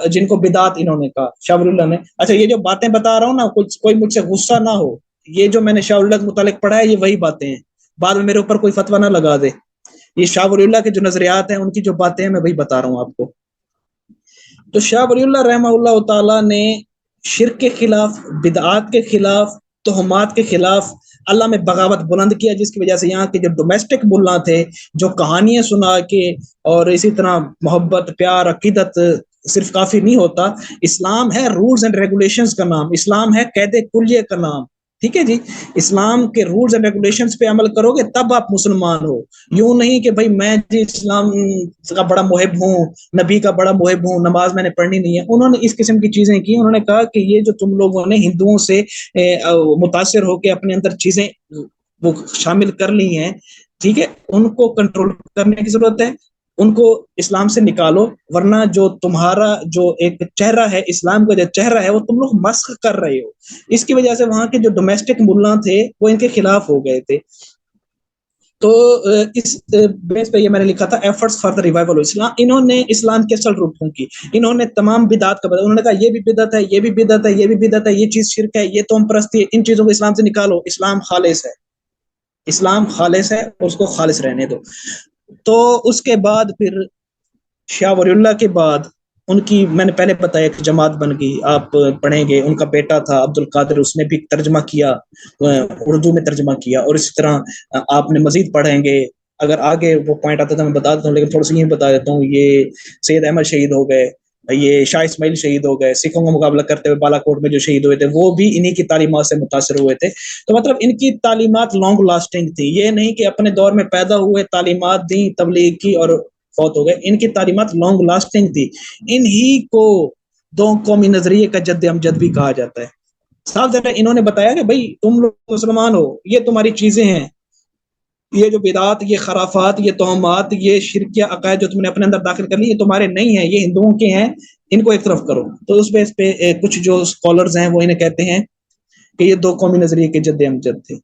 جن کو بدعت انہوں نے کہا شاہ ولی اللہ نے. اچھا, یہ جو باتیں بتا رہا ہوں نا, کوئی مجھ سے غصہ نہ ہو, یہ جو میں نے شاہ ولی اللہ کے متعلق پڑھا ہے یہ وہی باتیں ہیں. بعد میں میرے اوپر کوئی فتویٰ نہ لگا دے. یہ شاہ ولی اللہ کے جو نظریات ہیں ان کی جو باتیں ہیں میں وہی بتا رہا ہوں آپ کو. تو شاہ ولی اللہ رحمہ اللہ تعالی نے شرک کے خلاف, بدعات کے خلاف, تہمات کے خلاف اللہ میں بغاوت بلند کیا, جس کی وجہ سے یہاں کے جو ڈومیسٹک ملا تھے جو کہانیاں سنا کے اور اسی طرح محبت پیار عقیدت صرف کافی نہیں ہوتا. اسلام ہے رولز اینڈ ریگولیشنز کا نام, اسلام ہے قید کلیہ کا نام. ٹھیک ہے جی, اسلام کے رولز اینڈ ریگولیشنز پہ عمل کرو گے تب آپ مسلمان ہو. یوں نہیں کہ بھائی میں جی اسلام کا بڑا محب ہوں, نبی کا بڑا محب ہوں, نماز میں نے پڑھنی نہیں ہے. انہوں نے اس قسم کی چیزیں کی. انہوں نے کہا کہ یہ جو تم لوگوں نے ہندوؤں سے متاثر ہو کے اپنے اندر چیزیں وہ شامل کر لی ہیں, ٹھیک ہے, ان کو کنٹرول کرنے کی ضرورت ہے, ان کو اسلام سے نکالو, ورنہ جو تمہارا جو ایک چہرہ ہے, اسلام کا جو چہرہ ہے وہ تم لوگ مسخ کر رہے ہو. اس کی وجہ سے وہاں کے جو ڈومیسٹک ملا تھے وہ ان کے خلاف ہو گئے تھے. تو اس بیس پہ یہ میں نے لکھا تھا efforts for the revival of Islam. انہوں نے اسلام کے اصل روپوں کی, انہوں نے تمام بدعات کا بدلا. انہوں نے کہا یہ بھی بدعت ہے, یہ بھی بدعت ہے, یہ بھی بدعت ہے, یہ چیز شرک ہے, یہ توہم پرستی ہے, ان چیزوں کو اسلام سے نکالو. اسلام خالص ہے, اسلام خالص ہے, اور اس کو خالص رہنے دو. تو اس کے بعد پھر شاہ ولی اللہ کے بعد ان کی میں نے پہلے بتایا ایک جماعت بن گئی, آپ پڑھیں گے. ان کا بیٹا تھا عبد القادر, اس نے بھی ترجمہ کیا, اردو میں ترجمہ کیا. اور اسی طرح آپ نے مزید پڑھیں گے, اگر آگے وہ پوائنٹ آتا تھا میں بتا دیتا ہوں, لیکن تھوڑا سا یہ بتا دیتا ہوں. یہ سید احمد شہید ہو گئے, یہ شاہ اسماعیل شہید ہو گئے, سکھوں کا مقابلہ کرتے ہوئے بالا کوٹ میں جو شہید ہوئے تھے وہ بھی انہی کی تعلیمات سے متاثر ہوئے تھے. تو مطلب ان کی تعلیمات لانگ لاسٹنگ تھی. یہ نہیں کہ اپنے دور میں پیدا ہوئے, تعلیمات دی, تبلیغ کی اور فوت ہو گئے. ان کی تعلیمات لانگ لاسٹنگ تھی. انہی کو دو قومی نظریے کا جد امجد بھی کہا جاتا ہے. صاف ظاہر انہوں نے بتایا کہ بھائی تم لوگ مسلمان ہو, یہ تمہاری چیزیں ہیں, یہ جو بدعات, یہ خرافات, یہ توہمات, یہ شرکیہ عقائد جو تم نے اپنے اندر داخل کر لی, یہ تمہارے نہیں ہیں, یہ ہندوؤں کے ہیں, ان کو ایک طرف کرو. تو اس بیس پہ کچھ جو اسکالرز ہیں وہ انہیں کہتے ہیں کہ یہ دو قومی نظریے کے جد امجد تھے.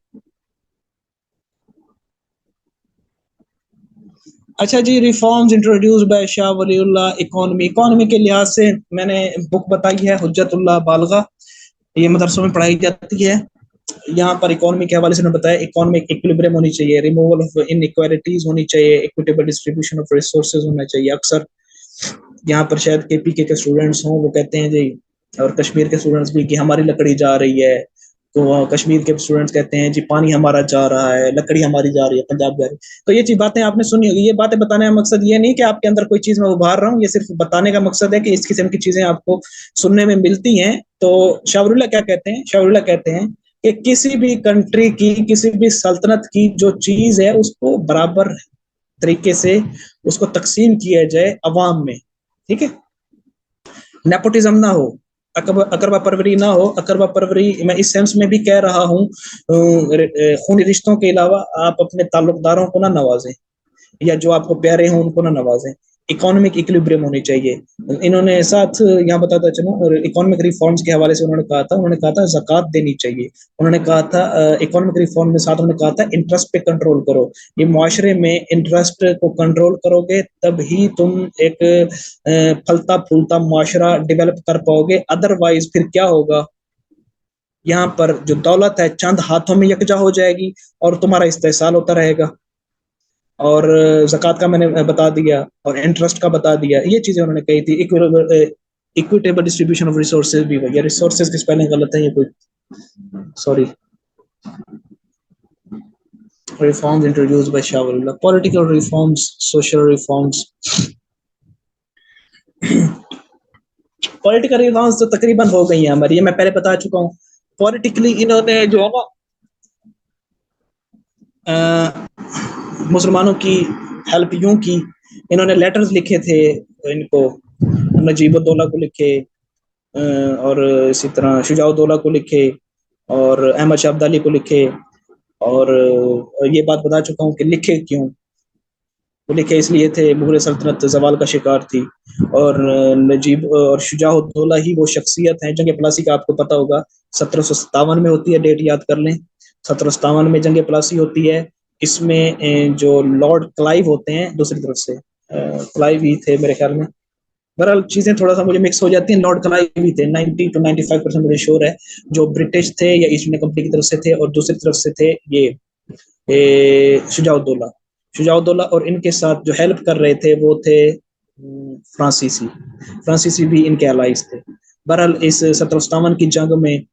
اچھا جی, reforms introduce by Shah Wali Allah. Economy کے لحاظ سے میں نے بک بتائی ہے حجت اللہ بالغہ, یہ مدرسوں میں پڑھائی جاتی ہے. یہاں پر اکانومی کے حوالے سے نے بتایا اکانومک ایکویلبریم ہونی چاہیے, ریموول آف انیکوالٹیز ہونی چاہیے, ایکویٹیبل ڈسٹریبیوشن آف ریسورسز ہونا چاہیے. اکثر یہاں پر شاید کے پی کے اسٹوڈنٹس ہوں, وہ کہتے ہیں جی, اور کشمیر کے اسٹوڈنٹس بھی, کہ ہماری لکڑی جا رہی ہے. تو کشمیر کے اسٹوڈنٹس کہتے ہیں جی پانی ہمارا جا رہا ہے, لکڑی ہماری جا رہی ہے, پنجاب جا رہی ہے. تو یہ چیز باتیں آپ نے سنی ہوگی. یہ باتیں بتانے کا مقصد یہ نہیں کہ آپ کے اندر کوئی چیز میں ابھار رہا ہوں, یہ صرف بتانے کا مقصد ہے کہ اس قسم کی چیزیں آپ کو سننے میں ملتی ہیں. تو شاہ ولی اللہ کیا کہتے ہیں؟ شاہ ولی اللہ کہتے ہیں کہ کسی بھی کنٹری کی, کسی بھی سلطنت کی جو چیز ہے اس کو برابر طریقے سے اس کو تقسیم کیا جائے عوام میں. ٹھیک ہے, نیپوٹزم نہ ہو, اقربا پروری نہ ہو. اقربا پروری میں اس سینس میں بھی کہہ رہا ہوں, خونی رشتوں کے علاوہ آپ اپنے تعلق داروں کو نہ نوازیں, یا جو آپ کو پیارے ہوں ان کو نہ نوازیں. इकोनॉमिक इक्विलिब्रियम होनी चाहिए। इन्होंने साथ यहाँ बताता चलो, और इकोनॉमिक रिफॉर्म्स के हवाले से उन्होंने कहा था ज़कात देनी चाहिए। उन्होंने कहा था इकोनॉमिक रिफॉर्म में साथ उन्होंने कहा था इंटरेस्ट पे कंट्रोल करो। ये मुआशरे में इंटरेस्ट को कंट्रोल करोगे तब ही तुम एक फलता फूलता मुआशरा डेवलप कर पाओगे, अदरवाइज फिर क्या होगा, यहाँ पर जो दौलत है चंद हाथों में यकजा हो जाएगी और तुम्हारा इस्तेहसाल होता रहेगा। और ज़कात का मैंने बता दिया और इंटरेस्ट का बता दिया, ये चीजें उन्होंने कही थी। इक्विटेबल डिस्ट्रीब्यूशन ऑफ रिसोर्सेज भी, भैया रिसोर्सेज की स्पेलिंग गलत है, ये कोई sorry. Reforms introduced by Shah Wali Allah, political reforms, social reforms. Political reforms तो तकरीबन हो गई हैं हमारी, ये मैं पहले बता चुका हूँ। पॉलिटिकली इन्होंने जो है ना मुसलमानों की हेल्प यूं की, इन्होंने लेटर्स लिखे थे इनको, नजीबुद्दौला को लिखे और इसी तरह शुजाउद्दौला को लिखे और अहमद शाह अब्दाली को लिखे। और ये बात बता चुका हूँ कि लिखे क्यों, वो लिखे इसलिए थे मुगल सल्तनत जवाल का शिकार थी। और नजीब और शुजाउद्दौला ही वो शख्सियत हैं। जंग प्लासी का आपको पता होगा 1757 में होती है, डेट याद कर लें, 1757 में जंग प्लासी होती है। इसमें जो लॉर्ड क्लाइव होते हैं, दूसरी तरफ से क्लाइव ही थे मेरे ख्याल में, बहरहाल चीजें थोड़ा सा मुझे मिक्स हो जाती हैं। लॉर्ड क्लाइव भी थे, 90 to 95% मुझे श्योर है, जो ब्रिटिश थे या ईस्ट इंडिया कंपनी की तरफ से थे, और दूसरी तरफ से थे ये शुजाउद्दौला। शुजाउद्दौला और इनके साथ जो हेल्प कर रहे थे वो थे फ्रांसीसी भी इनके अलाइज थे। बहरहाल इस 1757 की जंग में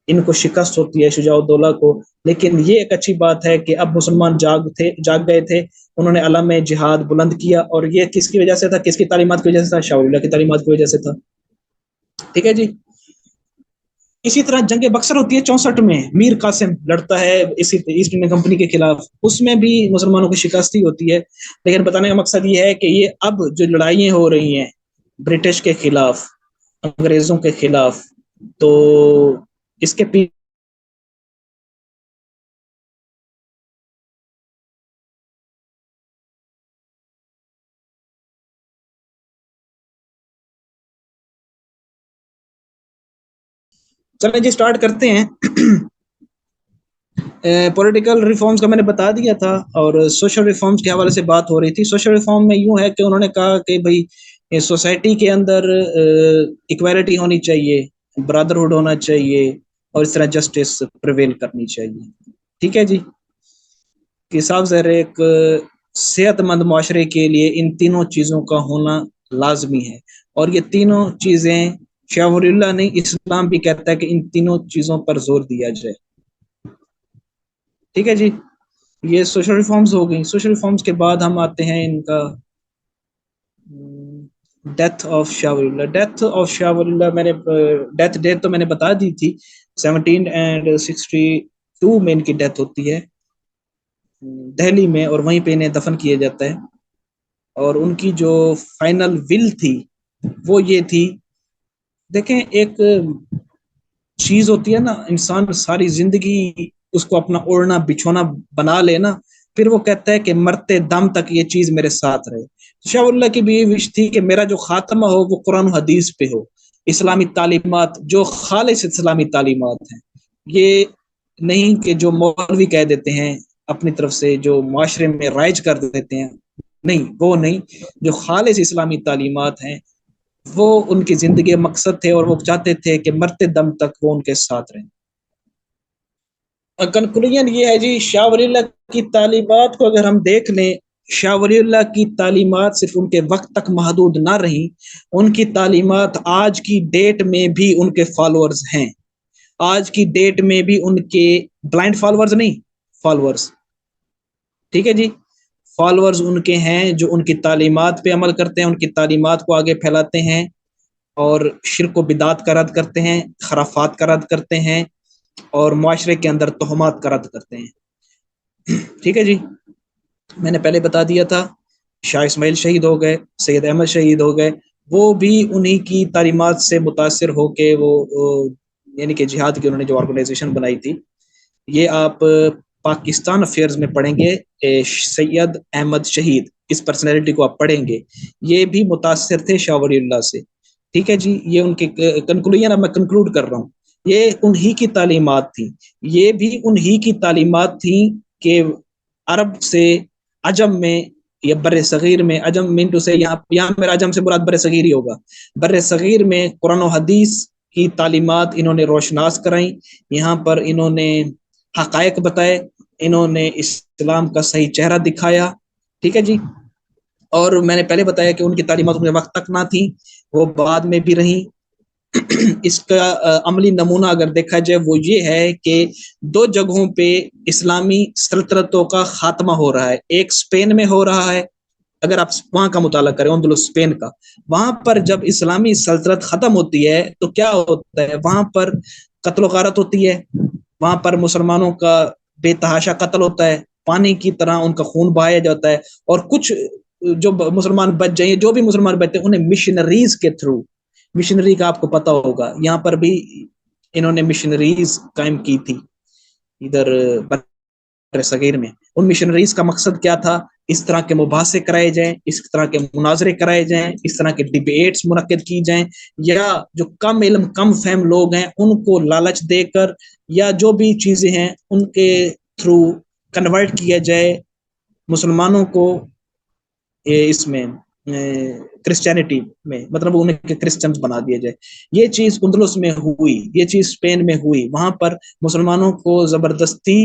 इनको शिकस्त होती है शुजाउद्दौला को, लेकिन ये एक अच्छी बात है कि अब मुसलमान जाग गए थे। उन्होंने अलम जिहाद बुलंद किया, और ये किसकी वजह से था, किसकी तालीमात की वजह से था, शाह वली की तालीमात की वजह से था। ठीक है जी। इसी तरह जंग बक्सर होती है 64 में, मीर कासिम लड़ता है इसी ईस्ट इंडिया कंपनी के खिलाफ, उसमें भी मुसलमानों की शिकस्त ही होती है। लेकिन बताने का मकसद ये है कि ये अब जो लड़ाइयाँ हो रही हैं ब्रिटिश के खिलाफ, अंग्रेजों के खिलाफ, तो इसके पीछे चलें जी स्टार्ट करते हैं। पॉलिटिकल रिफॉर्म्स का मैंने बता दिया था, और सोशल रिफॉर्म्स के हवाले से बात हो रही थी। सोशल रिफॉर्म में यूं है कि उन्होंने कहा कि भाई सोसाइटी के अंदर इक्वालिटी होनी चाहिए, ब्रदरहुड होना चाहिए, और इस तरह जस्टिस प्रिवेल करनी चाहिए। ठीक है जी। कि साहब ज़र एक सेहतमंद माशरे के लिए इन तीनों चीज़ों का होना लाजमी है, और ये तीनों चीज़ें शाह वलीउल्लाह नहीं, इस्लाम भी कहता है कि इन तीनों चीज़ों पर जोर दिया जाए। ठीक है जी। ये सोशल रिफॉर्म्स हो गई। सोशल रिफॉर्म्स के बाद हम आते हैं इनका death of Shah Waliullah. Death of Shah Waliullah मैंने डेथ डेट तो मैंने बता दी थी, 1762 में इनकी डेथ होती है दिल्ली में, और वहीं पे इन्हें दफन किया जाता है। और उनकी जो फाइनल विल थी वो ये थी, देखें एक चीज होती है ना, इंसान सारी जिंदगी उसको अपना ओढ़ना बिछोना बना लेना, फिर वो कहता है कि मरते दम तक ये चीज मेरे साथ रहे। शाह वली की भी ये विश थी कि मेरा जो खात्मा हो वो कुरान हदीस पे हो, इस्लामी तालीमात जो खालिस इस्लामी तालीमात हैं, ये नहीं कि जो मौलवी कह देते हैं अपनी तरफ से, जो माशरे में राइज कर देते हैं, नहीं वो नहीं, जो खालिस इस्लामी तालीमात हैं वो उनकी जिंदगी मकसद थे, और वो चाहते थे कि मरते दम तक वो उनके साथ रहें। कंक्लूजन ये है जी, शाह वलीउल्लाह की तालीमात को अगर हम देख लें, शाह वलीउल्लाह की तालीमात सिर्फ उनके वक्त तक महदूद ना रही, उनकी तालीमात आज की डेट में भी उनके फॉलोअर्स हैं। आज की डेट में भी उनके ब्लाइंड फॉलोअर्स नहीं, फॉलोअर्स। ठीक है जी। फॉलोअर्स उनके हैं जो उनकी तालीमात पे अमल करते हैं, उनकी तालीमात को आगे फैलाते हैं, और शिर्क व बिदात का रद्द करते हैं, खराफात का रद्द करते हैं, और मुआशरे के अंदर तोहमात का रद्द करते हैं। ठीक है जी। मैंने पहले बता दिया था, शाह इस्माइल शहीद हो गए, सैयद अहमद शहीद हो गए, वो भी उन्हीं की तालीमात से मुतासिर होके वो यानी कि जिहाद की उन्होंने जो ऑर्गेनाइजेशन बनाई थी, ये आप पाकिस्तान अफेयर्स में पढ़ेंगे, सैयद अहमद शहीद اس پرسنالٹی کو آپ پڑھیں گے, یہ بھی متاثر تھے شاہ ولی اللہ سے. ٹھیک ہے جی, یہ ان کے کنکلوژن اب میں کنکلوڈ کر رہا ہوں. یہ انہی کی تعلیمات تھیں, یہ بھی انہی کی تعلیمات تھیں کہ عرب سے عجم میں یا بر صغیر میں, عجم مینٹو سے یہاں میرا عجم سے مراد بر صغیر ہی ہوگا, بر صغیر میں قرآن و حدیث کی تعلیمات انہوں نے روشناس کرائیں. یہاں پر انہوں نے حقائق بتائے, انہوں نے اسلام کا صحیح چہرہ دکھایا. ٹھیک ہے جی, اور میں نے پہلے بتایا کہ ان کی تعلیمات ان کے وقت تک نہ تھی, وہ بعد میں بھی رہیں. اس کا عملی نمونہ اگر دیکھا جائے وہ یہ ہے کہ 2 جگہوں پہ اسلامی سلطنتوں کا خاتمہ ہو رہا ہے. ایک اسپین میں ہو رہا ہے, اگر آپ وہاں کا مطالعہ کریں, اندلس اسپین کا, وہاں پر جب اسلامی سلطنت ختم ہوتی ہے تو کیا ہوتا ہے, وہاں پر قتل و غارت ہوتی ہے, وہاں پر مسلمانوں کا بے تحاشا قتل ہوتا ہے, پانی کی طرح ان کا خون بہایا جاتا ہے, اور کچھ جو مسلمان بچ جائیں, جو بھی مسلمان بچتے ہیں انہیں مشنریز کے تھرو, مشنری کا آپ کو پتا ہوگا, یہاں پر بھی انہوں نے مشنریز قائم کی تھی ادھر بر صغیر میں. ان مشنریز کا مقصد کیا تھا, اس طرح کے مباحثے کرائے جائیں, اس طرح کے مناظرے کرائے جائیں, اس طرح کے ڈیبیٹس منعقد کی جائیں, یا جو کم علم کم فہم لوگ ہیں ان کو لالچ دے کر یا جو بھی چیزیں ہیں ان کے تھرو کنورٹ کیا جائے مسلمانوں کو اس میں کرسچینٹی میں, مطلب انہیں کرسچنز بنا دیا جائے. یہ چیز اندلس میں ہوئی, یہ چیز اسپین میں ہوئی. وہاں پر مسلمانوں کو زبردستی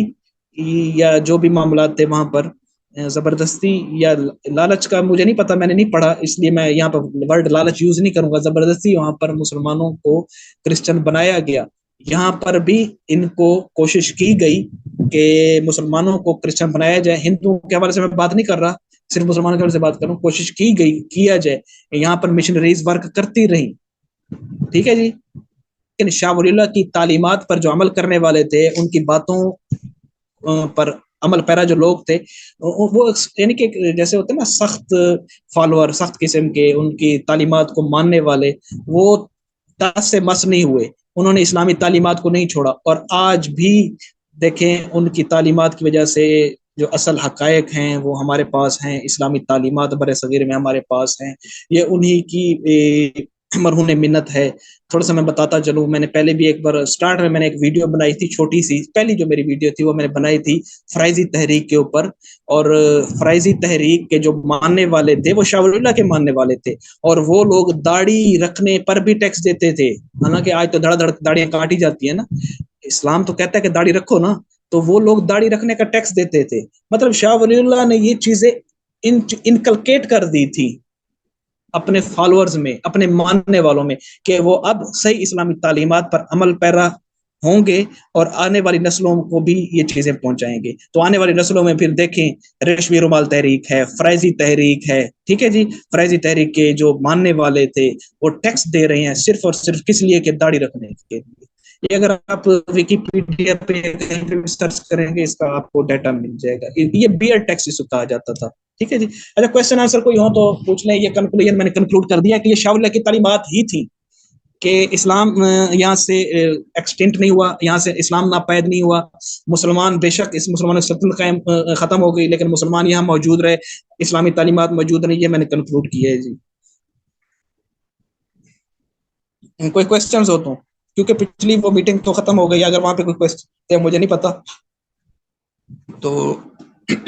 یا جو بھی معاملات تھے وہاں پر زبردستی یا لالچ کا مجھے نہیں پتا, میں نے نہیں پڑھا اس لیے میں یہاں پر ورڈ لالچ یوز نہیں کروں گا, زبردستی وہاں پر مسلمانوں کو کرسچن بنایا گیا. یہاں پر بھی ان کو کوشش کی گئی کہ مسلمانوں کو کرسچن بنایا جائے. ہندوؤں کے حوالے سے میں بات نہیں کر رہا, صرف مسلمانوں کے حوالے سے بات کروں, کوشش کی گئی کیا جائے, یہاں پر مشنریز ورک کرتی رہی. ٹھیک ہے جی, لیکن شاہ ولی اللہ کی تعلیمات پر جو عمل کرنے والے تھے, ان کی باتوں پر عمل پیرا جو لوگ تھے, وہ یعنی کہ جیسے ہوتے ہیں نا سخت فالوور, سخت قسم کے, ان کی تعلیمات کو ماننے والے, وہ تاس سے مس نہیں ہوئے, انہوں نے اسلامی تعلیمات کو نہیں چھوڑا. اور آج بھی دیکھیں ان کی تعلیمات کی وجہ سے جو اصل حقائق ہیں وہ ہمارے پاس ہیں, اسلامی تعلیمات بر صغیر میں ہمارے پاس ہیں. یہ انہی کی مرہون منت ہے. تھوڑا سا میں بتاتا چلوں, میں نے پہلے بھی ایک بار سٹارٹ میں نے ایک ویڈیو بنائی تھی چھوٹی سی, پہلی جو میری ویڈیو تھی وہ میں نے بنائی تھی فرائضی تحریک کے اوپر, اور فرائضی تحریک کے جو ماننے والے تھے وہ شاہ ولی اللہ کے ماننے والے تھے, اور وہ لوگ داڑھی رکھنے پر بھی ٹیکس دیتے تھے. حالانکہ آج تو دھڑ دھڑ داڑیاں کاٹی جاتی ہیں نا, اسلام تو کہتا ہے کہ داڑھی رکھو نا, تو وہ لوگ داڑھی رکھنے کا ٹیکس دیتے تھے. مطلب شاہ ولی اللہ نے یہ چیزیں انکلکیٹ کر دی تھی اپنے فالوورز میں, اپنے ماننے والوں میں, کہ وہ اب صحیح اسلامی تعلیمات پر عمل پیرا ہوں گے اور آنے والی نسلوں کو بھی یہ چیزیں پہنچائیں گے. تو آنے والی نسلوں میں پھر دیکھیں ریشمی رومال تحریک ہے, فرائضی تحریک ہے. ٹھیک ہے جی, فرائضی تحریک کے جو ماننے والے تھے وہ ٹیکس دے رہے ہیں صرف اور صرف کس لیے, کہ داڑھی رکھنے کے لیے. یہ اگر آپ ویکیپیڈیا پہ سرچ کریں گے اس کا آپ کو ڈیٹا مل جائے گا. یہ بیئر ٹیکس اس کو کہا جاتا تھا. ٹھیک ہے جی, اچھا کوشچن آنسر کوئی ہو تو پوچھ لیں. یہ کنکلوژن میں نے کنکلوڈ کر دیا کہ یہ شاہ ولی اللہ کی تعلیمات ہی تھی کہ اسلام یہاں سے ایکسٹینٹ نہیں ہوا, یہاں سے اسلام ناپید نہیں ہوا. مسلمان بے شک اس مسلمان سلطنت قائم ختم ہو گئی, لیکن مسلمان یہاں موجود رہے, اسلامی تعلیمات موجود رہی. یہ میں نے کنکلوڈ کیا ہے جی. کوئی کوشچنز ہو تو, کیونکہ پچھلی وہ میٹنگ تو ختم ہو گئی, اگر وہاں پہ کوئی کوشچن مجھے نہیں پتا تو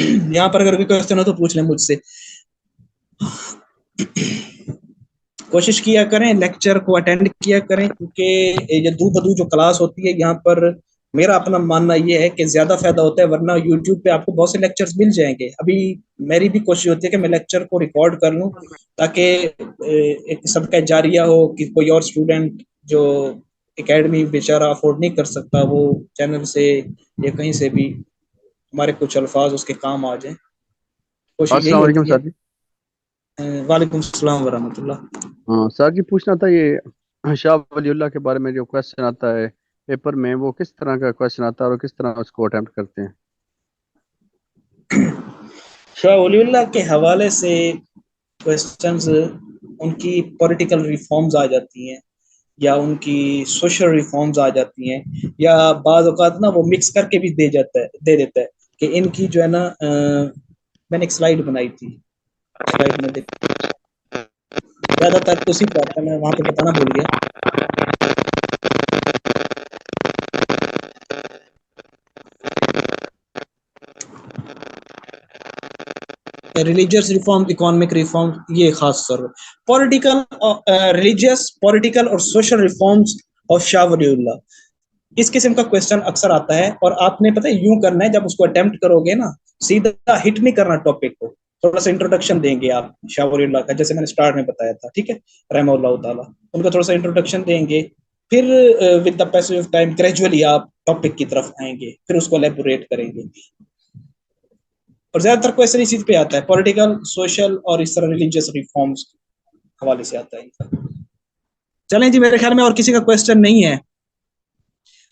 یہاں پر اگر کوئی کوشچن ہو تو پوچھ لیں مجھ سے. کوشش کیا کریں لیکچر کو اٹینڈ کیا کریں, کیونکہ یہ دو بدو جو کلاس ہوتی ہے یہاں پر میرا اپنا ماننا یہ ہے کہ زیادہ فائدہ ہوتا ہے, ورنہ یوٹیوب پہ آپ کو بہت سے لیکچرز مل جائیں گے. ابھی میری بھی کوشش ہوتی ہے کہ میں لیکچر کو ریکارڈ کر لوں تاکہ ایک سب کا جاریہ ہو, کہ کوئی اور اسٹوڈنٹ جو اکیڈمی بیچارہ افورڈ نہیں کر سکتا وہ چینل سے یا کہیں سے بھی ہمارے کچھ الفاظ اس کے کام آ جائیں. کوشش یہی السلام علیکم ہوتی ہے. سر جی. وعلیکم السلام ورحمۃ اللہ. ہاں سر جی, پوچھنا تھا یہ شاہ ولی اللہ کے بارے میں جو کوشچن آتا ہے پیپر میں, وہ کس طرح کا کوشچن آتا ہے اور کس طرح اس کو اٹیمپٹ کرتے ہیں؟ شاہ ولی اللہ کے حوالے سے کوشچنز ان کی پولیٹیکل ریفارمز آ جاتی ہیں, یا ان کی سوشل ریفارمز آ جاتی ہیں, یا بعض اوقات نا وہ مکس کر کے بھی دے دیتا ہے کہ ان کی جو ہے نا میں نے ایک سلائیڈ بنائی تھی, स्लाइड में देख, ज्यादातर उसी पे आता है, मैं वहां पे बताना भूल गया. रिलीजियस रिफॉर्म, इकोनॉमिक रिफॉर्म, ये खास सर. पॉलिटिकल, रिलीजियस, पॉलिटिकल और social reforms of Shah Waliullah, इस किस्म का क्वेश्चन अक्सर आता है. और आपने पता है यूं करना है, जब उसको अटेम्प्ट करोगे ना, सीधा हिट नहीं करना टॉपिक को, थोड़ा सा इंट्रोडक्शन देंगे आप शाह वलीउल्लाह का, जैसे मैंने स्टार्ट में बताया था, ठीक है, रहमहुल्लाह ताला, उनका थोड़ा सा इंट्रोडक्शन देंगे. फिर with the passage of time gradually आप टॉपिक की तरफ आएंगे, फिर उसको एलेबोरेट करेंगे. और ज्यादातर क्वेश्चन इसी पे आता है, पॉलिटिकल, सोशल और इस तरह रिलीजियस रिफॉर्म्स के हवाले से आता है इनका. चलें जी, मेरे ख्याल में और किसी का क्वेश्चन नहीं है.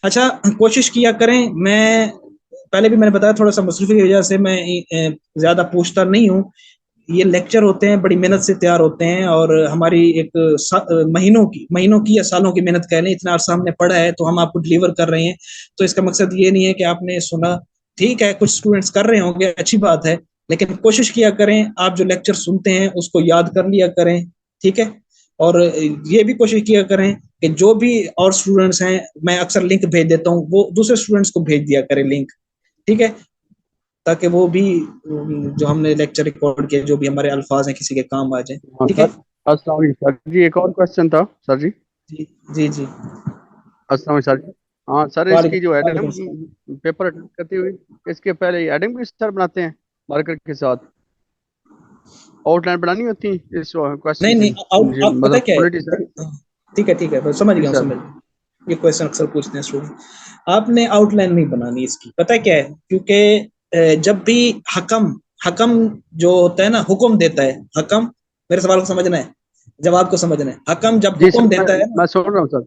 अच्छा, कोशिश किया करें, मैं पहले भी मैंने बताया थोड़ा सा मसरूफी की वजह से मैं ज्यादा पूछता नहीं हूँ. ये लेक्चर होते हैं, बड़ी मेहनत से तैयार होते हैं, और हमारी एक महीनों की या सालों की मेहनत कह लें, इतना अर्सा हमने पढ़ा है, तो हम आपको डिलीवर कर रहे हैं. तो इसका मकसद ये नहीं है कि आपने सुना, ठीक है, कुछ स्टूडेंट्स कर रहे होंगे, अच्छी बात है, लेकिन कोशिश किया करें आप जो लेक्चर सुनते हैं उसको याद कर लिया करें, ठीक है. और ये भी कोशिश किया करें कि जो भी और स्टूडेंट्स हैं, मैं अक्सर लिंक भेज देता हूँ, वो दूसरे स्टूडेंट्स को भेज दिया करें लिंक, ठीक है, ताकि वो भी जो हमने लेक्चर रिकॉर्ड किया, जो भी हमारे अल्फाज हैं, किसी के काम आ जाए. हाँ ठीक है. सर, अस्सलाम वालेकुम सर जी, एक और क्वेश्चन था सर जी. जी जी जी. अस्सलाम वालेकुम सर जी. हाँ सर, इसकी जो वालेकुम एडम पेपर अटेंड करते हुए, इसके पहले एडम भी सर बनाते हैं मार्कर के साथ, आउटलाइन बनानी होती है इस क्वेश्चन नहीं की, नहीं, पता मतलब क्या क्वालिटी सर. है, ठीक है ठीक है, समझ गया, समझ गया. ये क्वेश्चन अक्सर पूछते हैं स्टूडेंट. आपने आउटलाइन नहीं बनानी इसकी, पता है क्या है, क्योंकि जब भी हकम हकम जो होता है ना, हुक्म देता है, हकम, मेरे सवाल को समझना है, जवाब को समझना है. हकम जब जी हुक्म सर, देता है ना, मैं सुन रहा हूँ सर.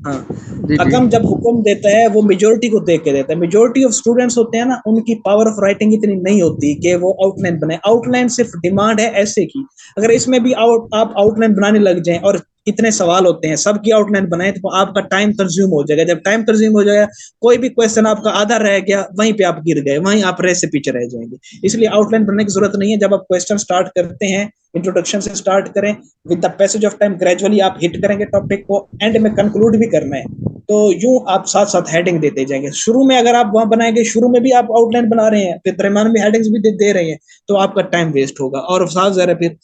हाँ, जी जी. हकम जब हुक्म देता है वो मेजोरिटी को देख के देता है. मेजोरिटी ऑफ स्टूडेंट्स होते हैं ना, उनकी पावर ऑफ राइटिंग इतनी नहीं होती कि वो आउटलाइन बनाए. आउटलाइन सिर्फ डिमांड है ऐसे की, अगर इसमें भी आप आउटलाइन बनाने लग जाएं, और इतने सवाल होते हैं, सबकी आउटलाइन बनाए, तो आपका टाइम कंज्यूम हो जाएगा. जब टाइम कंज्यूम हो जाएगा, कोई भी क्वेश्चन आपका आधा रह गया, वहीं पे आप गिर गए, वहीं आप रेस से पीछे रह जाएंगे. इसलिए आउटलाइन बनाने की जरूरत नहीं है. जब आप क्वेश्चन स्टार्ट करते हैं, इंट्रोडक्शन से स्टार्ट करें, with the passage of time gradually आप हिट करेंगे टॉपिक को, एंड में कंक्लूड भी करना है, तो यूं आप साथ साथ हेडिंग देते जाएंगे. शुरू में अगर आप वहां बनाएंगे, शुरू में भी आप आउटलाइन बना रहे हैं, फिर दरमियान में हेडिंग्स भी दे रहे हैं, तो आपका टाइम वेस्ट होगा. और साफ ज़ाहिर है, फिर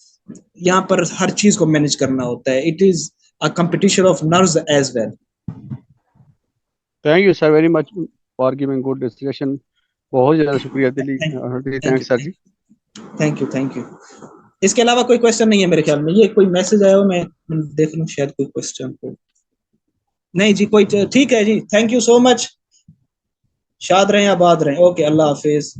यहाँ पर हर चीज को मैनेज करना होता है. It is a competition of nerves as well. Thank you sir very much for giving good discussion. बहुत ज़्यादा शुक्रिया दिली. Thanks sir ji. Thank you thank you. इसके अलावा कोई क्वेश्चन नहीं है मेरे ख्याल में. ये कोई मैसेज आया हो, मैं देख लूं, शायद कोई क्वेश्चन हो. नहीं जी, कोई, ठीक है जी, थैंक यू सो मच. शाद रहें, आबाद रहें. ओके, अल्लाह हाफिज.